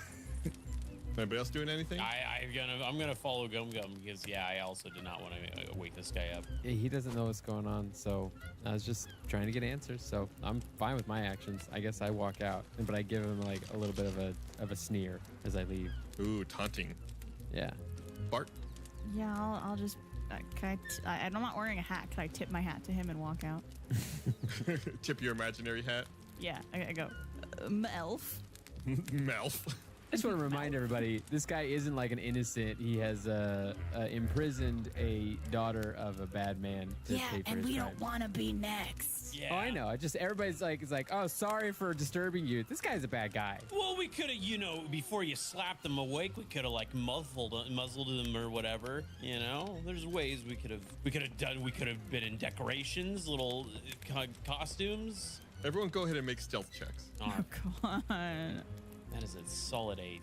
C: Anybody else doing anything?
D: I'm gonna follow Gum because I also did not want to wake this guy up.
B: He doesn't know what's going on, so I was just trying to get answers. So I'm fine with my actions. I guess I walk out, but I give him like a little bit of a sneer as I leave.
C: Ooh, taunting.
B: Yeah.
C: Bart?
A: Yeah, I'll just. I'm not wearing a hat. Can I tip my hat to him and walk out?
C: Tip your imaginary hat.
A: Yeah, I go. Elf.
C: Melf.
B: I just want to remind everybody, this guy isn't like an innocent. He has imprisoned a daughter of a bad man. To pay for his crimes.
A: want to be next.
D: Yeah.
B: Oh, I know. Everybody's like, oh, sorry for disturbing you. This guy's a bad guy.
D: Well, we could have, before you slapped them awake, we could have like muzzled them or whatever. There's ways we could have done. We could have been in decorations, little costumes.
C: Everyone, go ahead and make stealth checks.
D: Oh,
A: Come on.
D: that is a solid 8.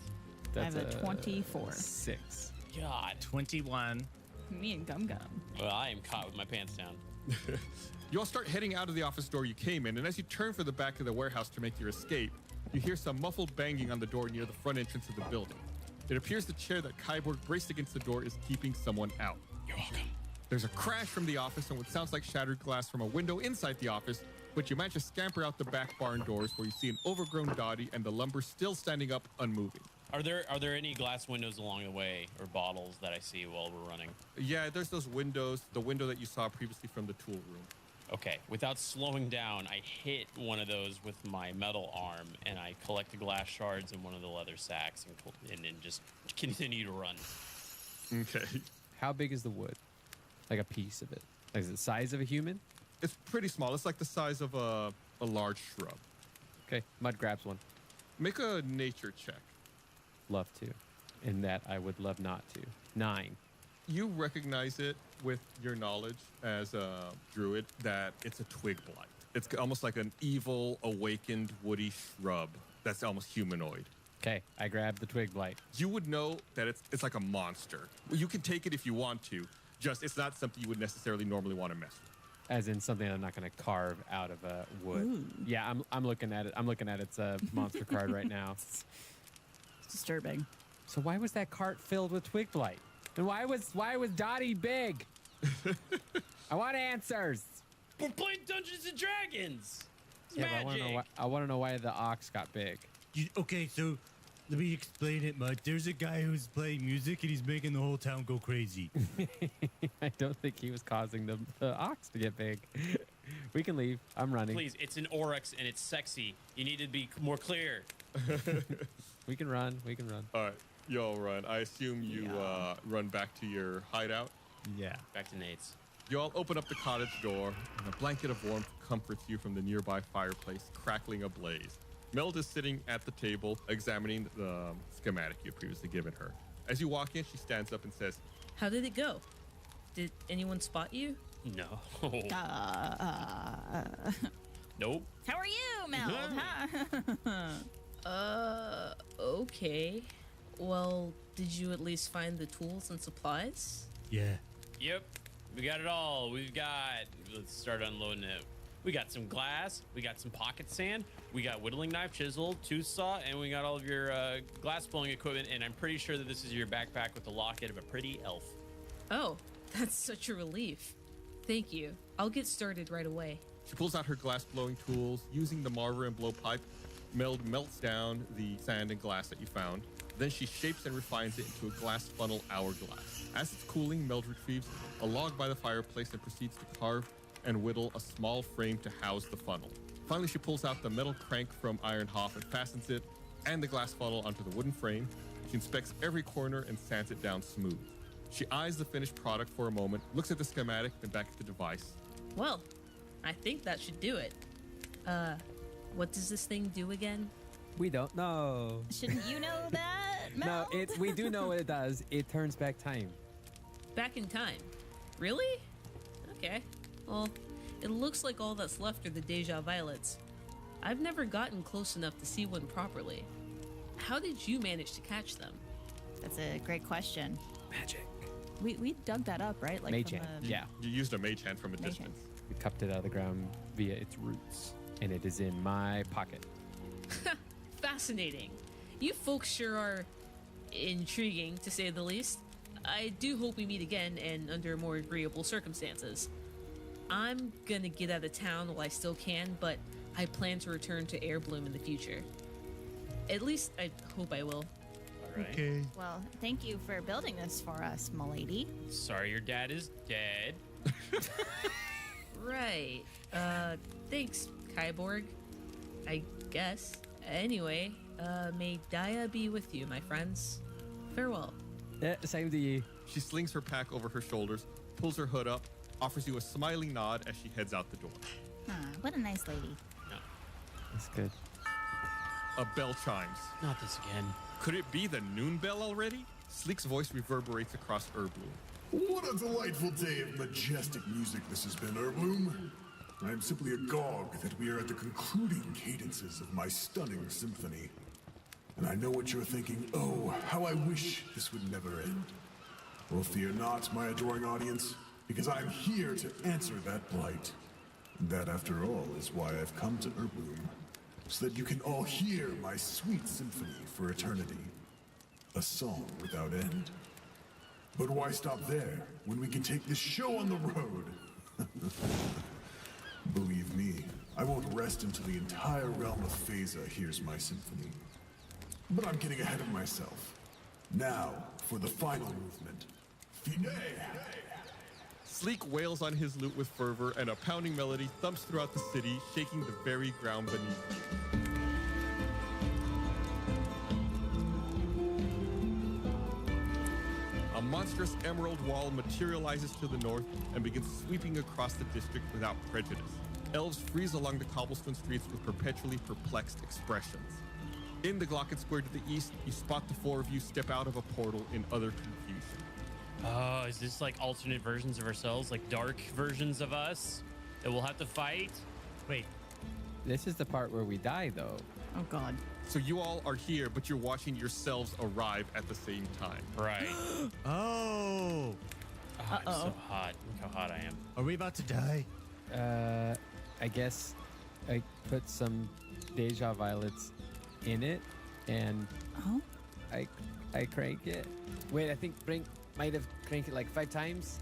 B: That's
A: I have a 24.
B: 6.
D: God.
I: 21.
A: Me and Gum Gum.
D: Well, I am caught with my pants down.
C: You all start heading out of the office door you came in, and as you turn for the back of the warehouse to make your escape, you hear some muffled banging on the door near the front entrance of the building. It appears the chair that Kyborg braced against the door is keeping someone out.
D: You're welcome.
C: There's a crash from the office and what sounds like shattered glass from a window inside the office, but you manage to scamper out the back barn doors where you see an overgrown Dottie and the lumber still standing up unmoving.
D: Are there any glass windows along the way or bottles that I see while we're running?
C: Yeah, there's those windows, the window that you saw previously from the tool room.
D: Okay, without slowing down, I hit one of those with my metal arm, and I collect the glass shards in one of the leather sacks and then just continue to run.
C: Okay.
B: How big is the wood? Like a piece of it? Like, is it the size of a human?
C: It's pretty small. It's like the size of a large shrub.
B: Okay, Mud grabs one.
C: Make a nature check.
B: Love to. In that I would love not to. 9.
C: You recognize it with your knowledge as a druid that it's a twig blight. It's almost like an evil, awakened, woody shrub that's almost humanoid.
B: Okay, I grab the twig blight.
C: You would know that it's like a monster. You can take it if you want to, just it's not something you would necessarily normally want to mess with.
B: As in something I'm not going to carve out of wood. Ooh. Yeah, I'm looking at it. I'm looking at its monster card right now.
A: It's disturbing.
B: So why was that cart filled with twig blight? And why was Dottie big? I want answers.
M: We're playing Dungeons and Dragons. It's
B: Yeah,
M: magic.
B: but I want to know why the ox got big.
H: Okay, so let me explain it, Mike. There's a guy who's playing music and he's making the whole town go crazy.
B: I don't think he was causing the ox to get big. We can leave. I'm running.
M: Please, it's an oryx and it's sexy. You need to be more clear.
B: We can run. We can run.
C: All right, you all run. I assume you run back to your hideout.
H: Yeah.
M: Back to Nate's.
C: You all open up the cottage door, and a blanket of warmth comforts you from the nearby fireplace, crackling ablaze. Meld is sitting at the table, examining the schematic you had previously given her. As you walk in, she stands up and says,
N: How did it go? Did anyone spot you?
M: No. Nope.
A: How are you, Mel?
N: Okay. Well, did you at least find the tools and supplies?
H: Yeah.
M: Yep. We got it all. Let's start unloading it. We got some glass. We got some pocket sand. We got whittling knife, chisel, tooth saw, and we got all of your glass blowing equipment. And I'm pretty sure that this is your backpack with the locket of a pretty elf.
N: Oh, that's such a relief. Thank you. I'll get started right away.
C: She pulls out her glass blowing tools. Using the marver and blowpipe, Meld melts down the sand and glass that you found. Then she shapes and refines it into a glass funnel hourglass. As it's cooling, Meld retrieves a log by the fireplace and proceeds to carve and whittle a small frame to house the funnel. Finally, she pulls out the metal crank from Iron Hoff and fastens it and the glass funnel onto the wooden frame. She inspects every corner and sands it down smooth. She eyes the finished product for a moment, looks at the schematic, then back at the device.
N: Well, I think that should do it. What does this thing do again?
L: We don't know.
A: Shouldn't you know that, Mel?
L: No, we do know what it does. It turns back time.
N: Back in time. Really? Okay. Well, it looks like all that's left are the Deja Violets. I've never gotten close enough to see one properly. How did you manage to catch them?
A: That's a great question.
L: Magic.
A: We dug that up, right?
L: Mage
A: from
L: hand.
A: a-
L: Yeah.
C: You used a mage hand from a
A: Mage
C: distance.
B: We cupped it out of the ground via its roots, and it is in my pocket.
N: Fascinating. You folks sure are intriguing, to say the least. I do hope we meet again and under more agreeable circumstances. I'm gonna get out of town while I still can, but I plan to return to Airbloom in the future. At least I hope I will.
M: All right.
H: Okay.
A: Well, thank you for building this for us, m'lady.
M: Sorry your dad is dead.
N: Right. Thanks, Kyborg. I guess. Anyway, may Daya be with you, my friends. Farewell.
L: Same to you.
C: She slings her pack over her shoulders, pulls her hood up, offers you a smiling nod as she heads out the door.
A: What a nice lady.
B: That's good.
C: A bell chimes.
M: Not this again.
C: Could it be the noon bell already? Sleek's voice reverberates across Erbloom.
O: What a delightful day of majestic music this has been, Erbloom. I am simply agog that we are at the concluding cadences of my stunning symphony. And I know what you're thinking. Oh, how I wish this would never end. Well, fear not, my adoring audience, because I'm here to answer that blight. And that, after all, is why I've come to Erbloom, so that you can all hear my sweet symphony for eternity. A song without end. But why stop there when we can take this show on the road? Believe me, I won't rest until the entire realm of Phasa hears my symphony. But I'm getting ahead of myself. Now, for the final movement. Fine!
C: Sleek wails on his lute with fervor, and a pounding melody thumps throughout the city, shaking the very ground beneath you. A monstrous emerald wall materializes to the north and begins sweeping across the district without prejudice. Elves freeze along the cobblestone streets with perpetually perplexed expressions. In the Glocken Square to the east, you spot the four of you step out of a portal in utter confusion.
M: Oh, is this like alternate versions of ourselves? Like dark versions of us that we'll have to fight?
H: Wait.
B: This is the part where we die, though.
A: Oh, God.
C: So you all are here, but you're watching yourselves arrive at the same time.
M: Right.
H: Oh.
M: I'm so hot. Look how hot I am.
H: Are we about to die?
B: I guess I put some Deja Violets in it, and I crank it. Wait, I think
L: might have cranked it like 5 times.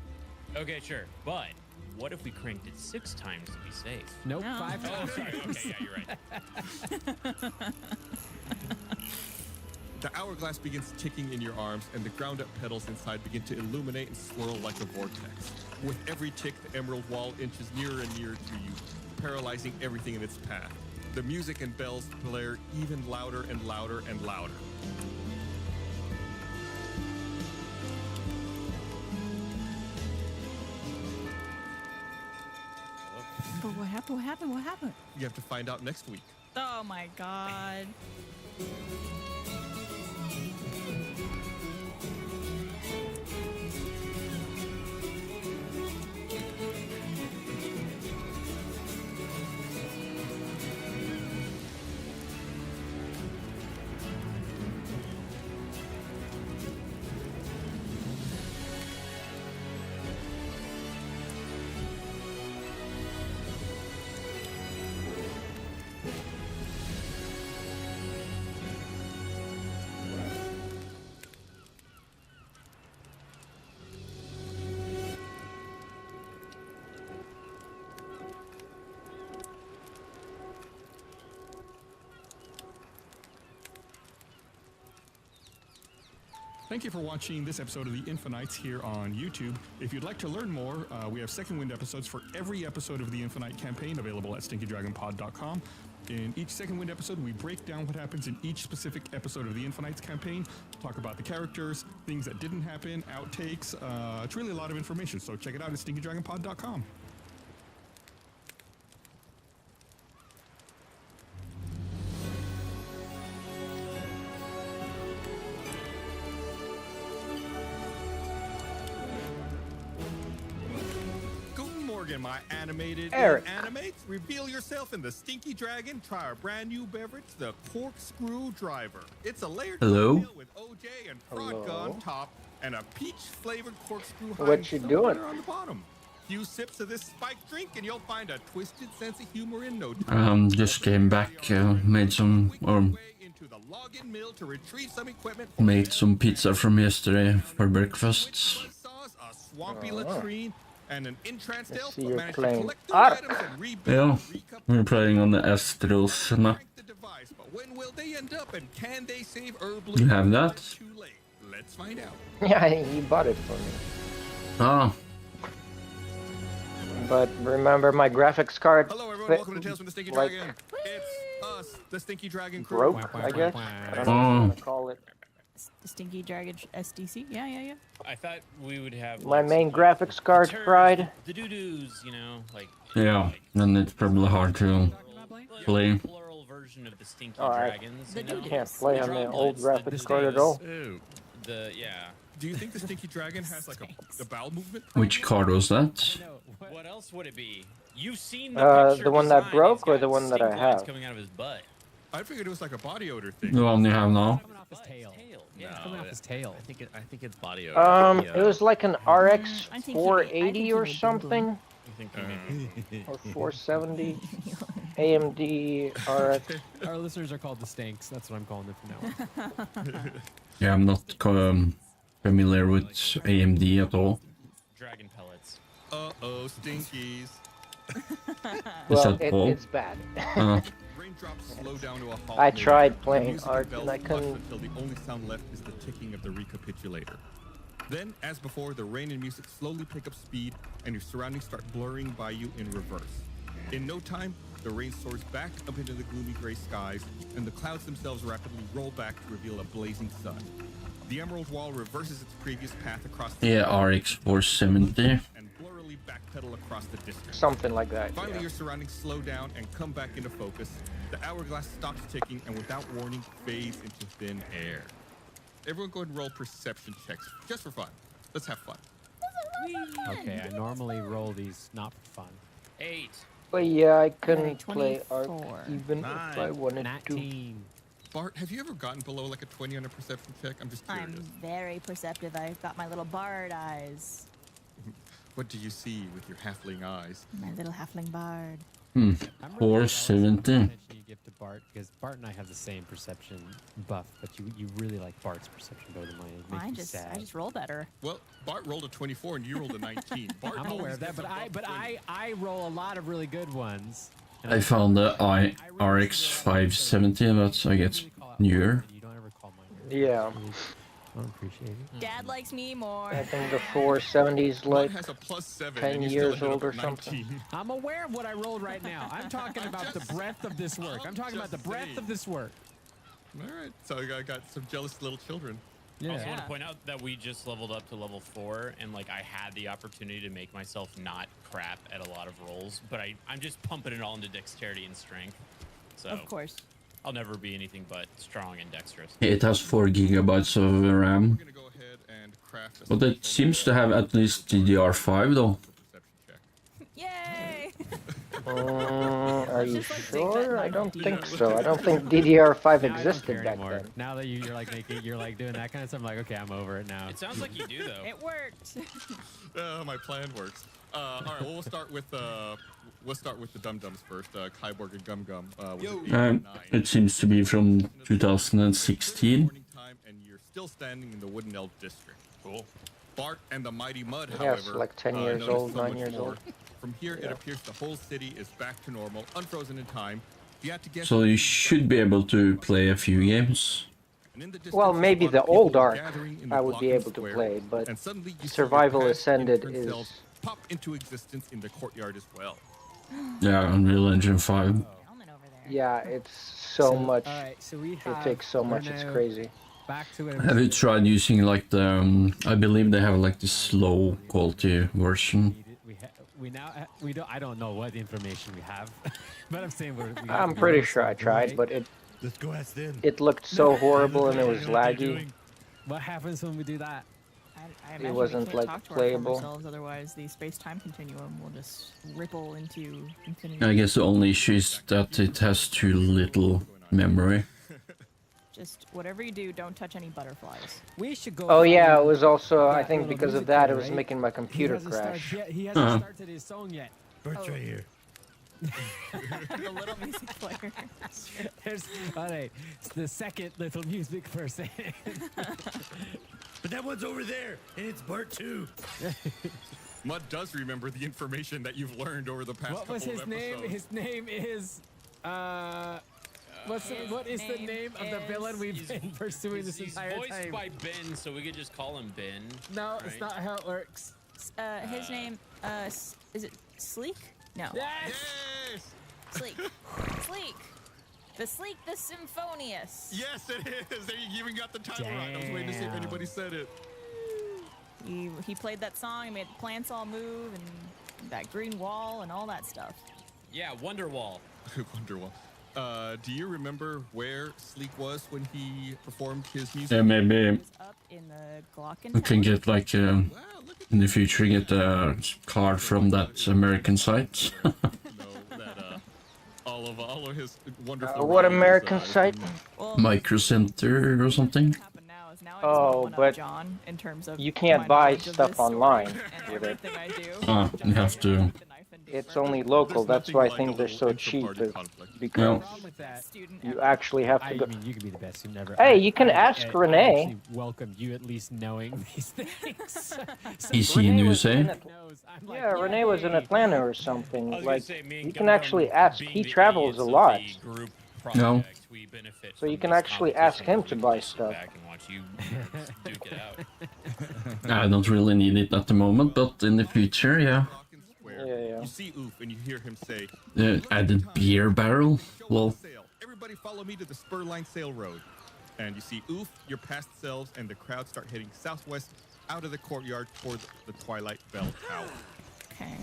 M: Okay, sure. But what if we cranked it 6 times to be safe?
L: Nope,
A: No.
L: 5
M: Oh,
L: times.
M: sorry. Okay, yeah, you're right.
C: The hourglass begins ticking in your arms, and the ground-up petals inside begin to illuminate and swirl like a vortex. With every tick, the emerald wall inches nearer and nearer to you, paralyzing everything in its path. The music and bells blare even louder and louder and louder.
A: But what happened? What happened? What happened?
C: You have to find out next week.
A: Oh my god.
P: Thank you for watching this episode of The Infinites here on YouTube. If you'd like to learn more, we have Second Wind episodes for every episode of the Infinite campaign available at stinkydragonpod.com. In each Second Wind episode, we break down what happens in each specific episode of the Infinites campaign, talk about the characters, things that didn't happen, outtakes. It's really a lot of information, so check it out at stinkydragonpod.com. My animated
Q: Eric.
C: animates. Reveal yourself in the Stinky Dragon. Try our brand new beverage, the Corkscrew Driver. It's a layered
E: Hello?
C: cocktail with OJ and vodka on top, and a peach-flavored corkscrew
Q: What
C: hiding
Q: you
C: somewhere
Q: doing?
C: on the bottom. Few sips of this spiked drink, and you'll find a twisted sense of humor in no time.
E: Just came back, made some
C: Login mill to retrieve some equipment.
E: made some pizza from yesterday for breakfast.
C: A swampy latrine and an entranced elf
Q: see you're
C: managed to
Q: playing
C: collect those
Q: ARK.
C: items and rebuild.
E: Yeah, we're playing on the Astrals map.
C: But when will they end up, and can they save Herb
E: You have that?
C: Too late. Let's find out.
Q: Yeah, he bought it for me.
E: Ah,
Q: But remember, my graphics card.
C: Hello, everyone.
Q: fit-
C: Welcome to Tales from the Stinky
Q: like,
C: Dragon. It's us, the Stinky Dragon crew.
Q: broke, I guess. I don't know what you want to call it.
A: The Stinky Dragon SDC? Yeah, yeah, yeah.
M: I thought we would have
Q: My
M: like,
Q: main graphics card
M: turds,
Q: fried.
M: the doo-doos, you know, like
E: yeah, then it's probably hard to play.
M: plural version of the Stinky
Q: Alright.
M: Dragons.
Q: The
M: You know?
Q: Can't play on the
M: droplets,
Q: old graphics card at
M: stings,
Q: all.
M: The yeah.
C: Do you think the Stinky Dragon has like a bowel movement?
E: Which card was that?
M: What else would it be? You've seen the picture
Q: The one that
M: design.
Q: broke
M: He's
Q: or
M: got
Q: the one that I
M: stink lines
Q: have?
M: coming out of his butt.
C: I figured it was like a body odor thing.
E: The one you have now?
L: Coming off his tail.
M: Yeah.
L: It's coming off his tail.
I: I think it's body odor.
Q: It was like an RX
A: I think
Q: 480 or something,
I: I think maybe.
Q: or 470 AMD RX.
L: Our listeners are called the Stinks. That's what I'm calling them from now on.
E: Yeah, I'm not familiar with AMD at all.
M: Dragon pellets.
C: Uh-oh, Stinkies.
Q: Well,
E: that all?
Q: it's bad.
C: Raindrops slow down to a halt.
Q: I
C: near you.
Q: tried
C: The
Q: playing
C: music
Q: ARK
C: bells
Q: and I
C: hush
Q: couldn't.
C: until the only sound left is the ticking of the recapitulator. Then, as before, the rain and music slowly pick up speed, and your surroundings start blurring by you in reverse. In no time, the rain soars back up into the gloomy gray skies, and the clouds themselves rapidly roll back to reveal a blazing sun. The emerald wall reverses its previous path across the
E: Yeah, RX 470.
C: and blurrily backpedal across the distance.
Q: Something like that.
C: Finally,
Q: Yeah.
C: your surroundings slow down and come back into focus. The hourglass stops ticking and without warning fades into thin air. Everyone go ahead and roll perception checks, just for fun. Let's have fun.
L: Okay, I normally roll these not for fun.
M: 8.
Q: But yeah, I couldn't
A: Alright,
Q: play ARK
A: 24.
Q: even if I wanted to.
L: 19.
C: Bart, have you ever gotten below like a 20 on a perception check? I'm just curious.
A: I'm very perceptive. I've got my little bard eyes.
C: What do you see with your halfling eyes?
A: My little halfling bard.
E: Hmm.
L: I'm
E: 470.
L: You give to Bart because Bart and I have the same perception buff, but you really like Bart's perception better than mine. It makes
A: I
L: me
A: just
L: sad.
A: roll better.
C: Well, Bart rolled a 24 and you rolled a 19. Bart
L: I'm aware of that, but I roll a lot of really good ones.
E: I found the RX 570, and that's I guess newer.
L: You don't ever call mine.
Q: Yeah.
L: I don't appreciate it.
A: Dad likes me more.
Q: I think the 470's like
C: has a +7
Q: 10
C: and you
Q: years
C: still
Q: old
C: ended
Q: or
C: up at
Q: something.
C: 19.
L: I'm aware of what I rolled right now. I'm talking about the breadth of this work. I'm talking about the breadth of this work.
C: All right, so I got some jealous little children.
M: I also want to point out that we just leveled up to level 4, and like I had the opportunity to make myself not crap at a lot of rolls, but I'm just pumping it all into dexterity and strength. So
A: Of course.
M: I'll never be anything but strong and dexterous.
E: It has 4 gigabytes of RAM, but it seems to have at least DDR5 though.
A: Yay!
Q: Are you sure? I don't think so. I don't think DDR5 existed back then.
L: Now that you're like doing that kind of stuff, I'm like, okay, I'm over it now.
M: It sounds like you do though.
A: It worked.
C: My plan works. All right, well, we'll start with the Dum Dums first. Kyborg and Gum Gum.
E: It seems to be from 2016.
C: And you're still standing in the Wooden Elf district. Cool. Bart and the Mighty Mud,
Q: Yeah,
C: however,
Q: it's like 10 years
C: notice
Q: old,
C: so
Q: 9
C: much
Q: years
C: more.
Q: old.
C: From here, it
Q: Yeah.
C: appears the whole city is back to normal, unfrozen in time. You have to guess.
E: So you should be able to play a few games.
Q: Well, maybe the old ARK I would be able to play, but Survival Ascended is...
C: pop into existence in the courtyard as well.
E: Yeah, Unreal Engine 5.
Q: Yeah, it's so much.
L: Alright, so we
Q: It
L: have
Q: takes so much, it's
L: Renault
Q: crazy.
L: Back to it.
E: Have you tried using like the? I believe they have like this low quality version.
L: We now we don't. I don't know what information we have, but I'm saying
Q: I'm pretty sure I tried, but
H: Let's go ask them.
Q: it looked so horrible and it was laggy.
L: What happens when we do that?
A: I imagine
Q: wasn't,
A: we can't
Q: like,
A: talk to
Q: playable.
A: Our former selves, otherwise the space-time continuum will just ripple into infinity.
E: I guess the only issue is that it has too little memory.
A: Just whatever you do, don't touch any butterflies.
L: We should go.
Q: Oh yeah, it was also, I
L: that
Q: think
L: little
Q: because of
L: music
Q: that,
L: player,
Q: it was
L: right?
Q: making my computer crash.
L: He hasn't started his song yet.
H: Bert's right here.
A: The little music player.
L: There's, alright, it's the second little music person.
H: But that one's over there, and it's Bart too.
C: Mud does remember the information that you've learned over the past
L: What was
C: couple
L: his
C: of
L: name?
C: episodes.
L: His name is. What is the name of the villain we've been pursuing this
M: He's
L: entire
M: voiced
L: time?
M: by Ben, so we could just call him Ben.
L: No,
M: right?
L: it's not how it works.
A: His name, is it Sleek? No.
L: Yes!
A: Sleek. Sleek. The Sleek the Symphonious.
C: Yes, it is. There you even got the title right. I was waiting to see if anybody said it.
A: He played that song, he made the plants all move, and that green wall, and all that stuff.
M: Yeah, Wonderwall.
C: Wonderwall. Do you remember where Sleek was when he performed his music?
E: Yeah, maybe
A: Up in the Glocken.
E: we can get like in the future get a card from that American site.
C: All of his wonderful.
Q: What
C: radios,
Q: American site?
E: Micro Center or something.
Q: Oh, but
A: John, in terms of
Q: you can't
A: my
Q: buy
A: knowledge of
Q: stuff
A: this story
Q: online
A: and
Q: with it.
A: everything I do.
E: You have to.
Q: It's only local, that's why I think they're so cheap, is because you actually have to go...
L: You can be the best. You never.
Q: Hey, you can ask
L: I
Q: Renee.
L: actually welcome you at least knowing these things.
E: Is he in USA?
Q: Yeah, Renee was in Atlanta or something.
M: I was
Q: Like,
M: gonna say, me and
Q: you
M: Gum
Q: can
M: Gum
Q: actually ask.
M: being
Q: He
M: the
Q: travels a
M: idiots of
Q: lot.
M: the group
E: No.
M: project, we benefit
Q: So you
M: from
Q: can
M: this
Q: actually ask him to
M: competition.
Q: buy
M: We just sit
Q: stuff.
M: back and watch you duke it out.
E: I don't really need it at the moment, but in the future, yeah.
C: You see Oof and you hear him say,
E: Added beer barrel. Well,
C: "Everybody follow me to the Spurline Sail Road." And you see Oof, your past selves, and the crowd start heading southwest out of the courtyard toward the Twilight Bell Tower.
A: Okay.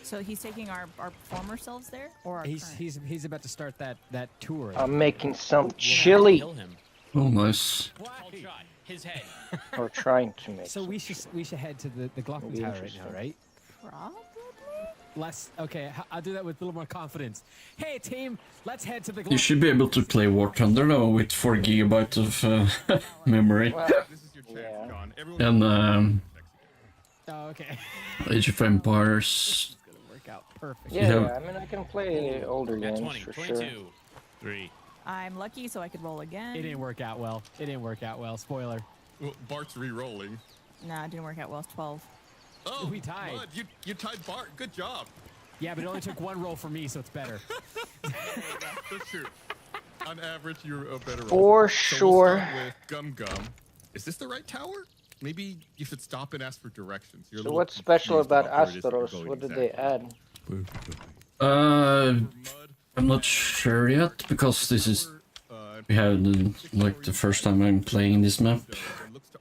A: So he's taking our former selves there, or our current?
L: He's about to start that tour.
Q: I'm making some chili.
E: oh nice.
M: Cold shot. His head.
Q: Or trying to make.
L: So we should head to the Glocken
Q: Be
L: Tower right
Q: interesting.
L: now, right?
A: Probably.
L: Okay, I'll do that with a little more confidence. Hey team, let's head to the
E: You
L: Glocken.
E: should be able to play War Thunder though with 4 gigabytes of memory.
Q: Yeah.
E: And
L: Oh, okay.
E: Age of Empires.
L: Work out. perfect.
Q: Yeah, I mean, I can play older
M: Got
Q: games
M: 20,
Q: for
M: 22.
Q: sure.
M: 3.
A: I'm lucky, so I could roll again.
B: It didn't work out well. It didn't work out well. Spoiler.
C: Well, Bart's re-rolling.
A: Nah, it didn't work out well. It's 12.
C: Oh,
B: we tied.
C: Mud, you tied Bart. Good job.
B: Yeah, but it only took one roll for me, so it's better.
C: That's true. On average, you're a better roller.
Q: For
C: So
Q: sure.
C: we'll start with Gum Gum. Is this the right tower? Maybe you should stop and ask for directions. You're a
Q: So
C: little
Q: what's special
C: confused
Q: about
C: where it is you're
Q: Astaros?
C: going
Q: What did
C: exactly.
Q: they add?
E: I'm not sure yet because this is we have like the first time I'm playing this map.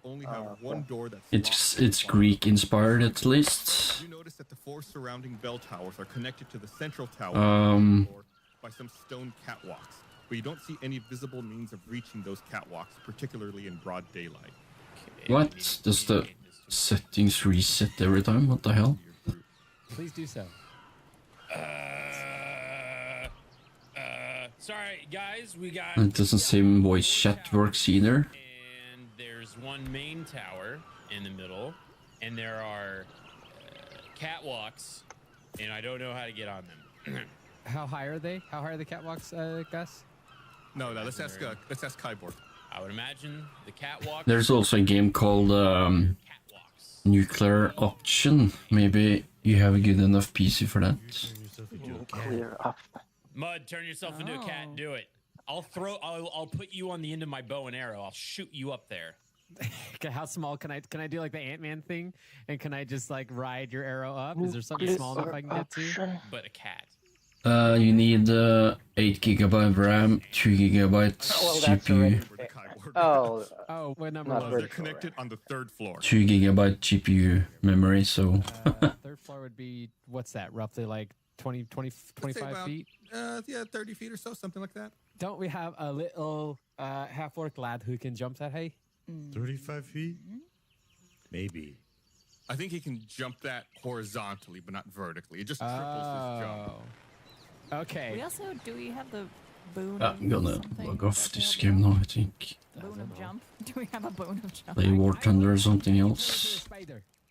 C: Only have one door that's
E: It's Greek inspired at least.
C: You notice that the 4 surrounding bell towers are connected to the central tower by some stone catwalks, but you don't see any visible means of reaching those catwalks, particularly in broad daylight.
E: What? Does the settings reset every time? What the hell?
B: Please do so.
M: Sorry, guys, we got...
E: It doesn't seem voice chat works either.
M: And there's one main tower in the middle, and there are catwalks, and I don't know how to get on them.
B: How high are they? How high are the catwalks, Gus?
C: No, let's ask Kyborg.
M: I would imagine the catwalk...
E: There's also a game called Nuclear Option. Maybe you have a good enough PC for that.
Q: Clear up.
M: Mud, turn yourself into a cat and do it. I'll put you on the end of my bow and arrow. I'll shoot you up there.
B: Okay, how small can I do like the Ant-Man thing? And can I just like ride your arrow up? Is there something small enough I can get to?
M: But a cat.
E: You need 8 GB RAM, 2 GB CPU,
Q: Oh,
B: what number
C: They're
B: was it?
C: connected on the 3rd floor.
E: 2 GB GPU memory. So
B: Third floor would be, what's that? Roughly like 20, 25
C: Let's say about,
B: feet?
C: 30 feet or so, something like that.
B: Don't we have a little half-orc lad who can jump that high?
H: 35 feet? Maybe.
C: I think he can jump that horizontally, but not vertically. It just triples his jump.
B: Okay.
A: Do we have the boon
E: I'm
A: of
E: gonna
A: something?
E: log off this game now, I think.
A: Boon of jump? Do we have a boon of jump?
E: Play War Thunder or something else.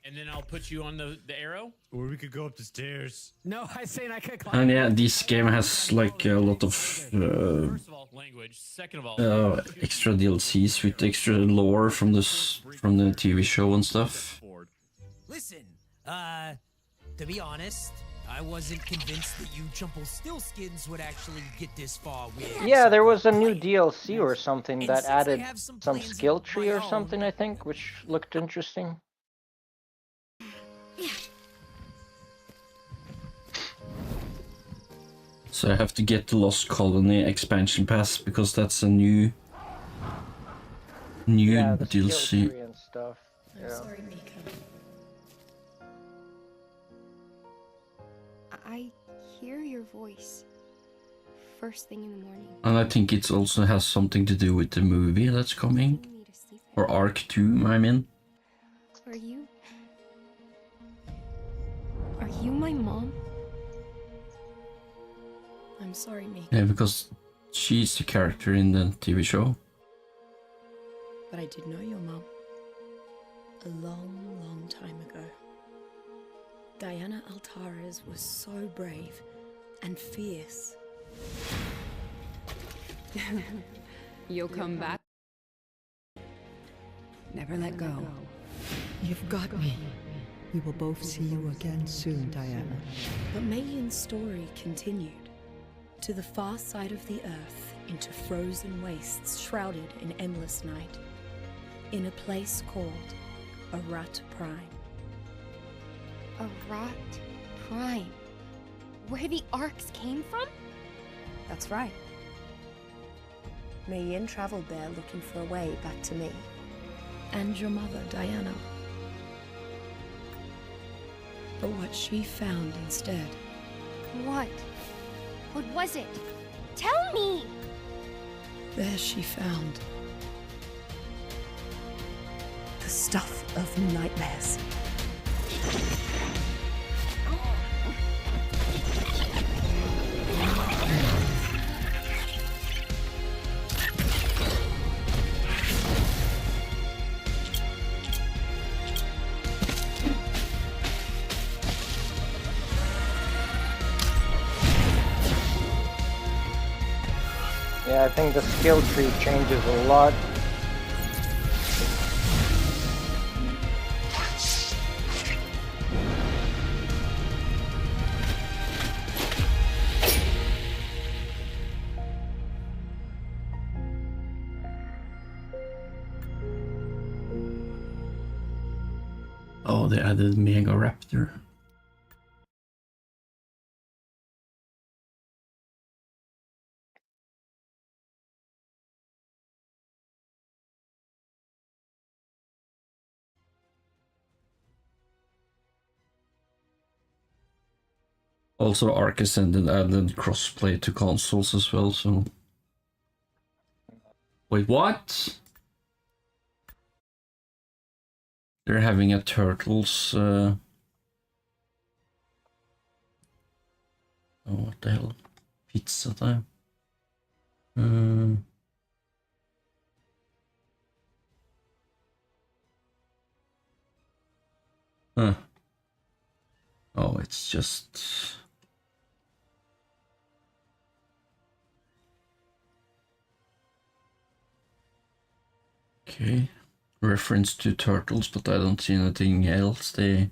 M: And then I'll put you on the arrow?
H: Or we could go up the stairs.
B: No, I say I could climb.
E: And yeah, this game has like a lot of
M: First of all, language. Second of all...
E: extra DLCs with extra lore from the TV show and stuff.
R: Listen, to be honest, I wasn't convinced that you Rumpelstiltskins would actually get this far with.
Q: Yeah, there was a new DLC or something
R: And
Q: that
R: since I
Q: added
R: have some
Q: some
R: plans
Q: skill
R: of
Q: tree
R: my
Q: or
R: own-
Q: something, I think, which looked interesting.
E: So I have to get the Lost Colony expansion pass because that's a new
Q: Yeah, the skill
E: DLC.
Q: tree and stuff.
G: I'm sorry, Mika. I hear your voice first thing in the morning.
E: And I think it also has something to do with the movie that's coming. Or ARK 2, I mean.
G: Are you my mom? I'm sorry, Mika,
E: Yeah, because she's the character in the TV show.
G: but I did know your mom. A long, long time ago. Diana Altares was so brave and fierce.
S: You'll come back?
T: Never let go. You've got me. We will both see you again soon, Diana.
G: But Mayin's story continued. To the far side of the earth, into frozen wastes shrouded in endless night. In a place called Arat Prime.
U: Arat Prime. Where the ARKs came from?
G: That's right. Mayin traveled there looking for a way back to me. And your mother, Diana. But what she found instead.
U: What? What was it? Tell me!
G: There she found the stuff of nightmares.
Q: Yeah, I think the skill tree changes a lot.
E: Oh, they added Mega Raptor. Also, ARK Ascended added crossplay to consoles as well, so... Wait, what? They're having a Turtles... Oh, what the hell? Pizza time? Huh. Oh, it's just... Okay. Reference to Turtles, but I don't see anything else. They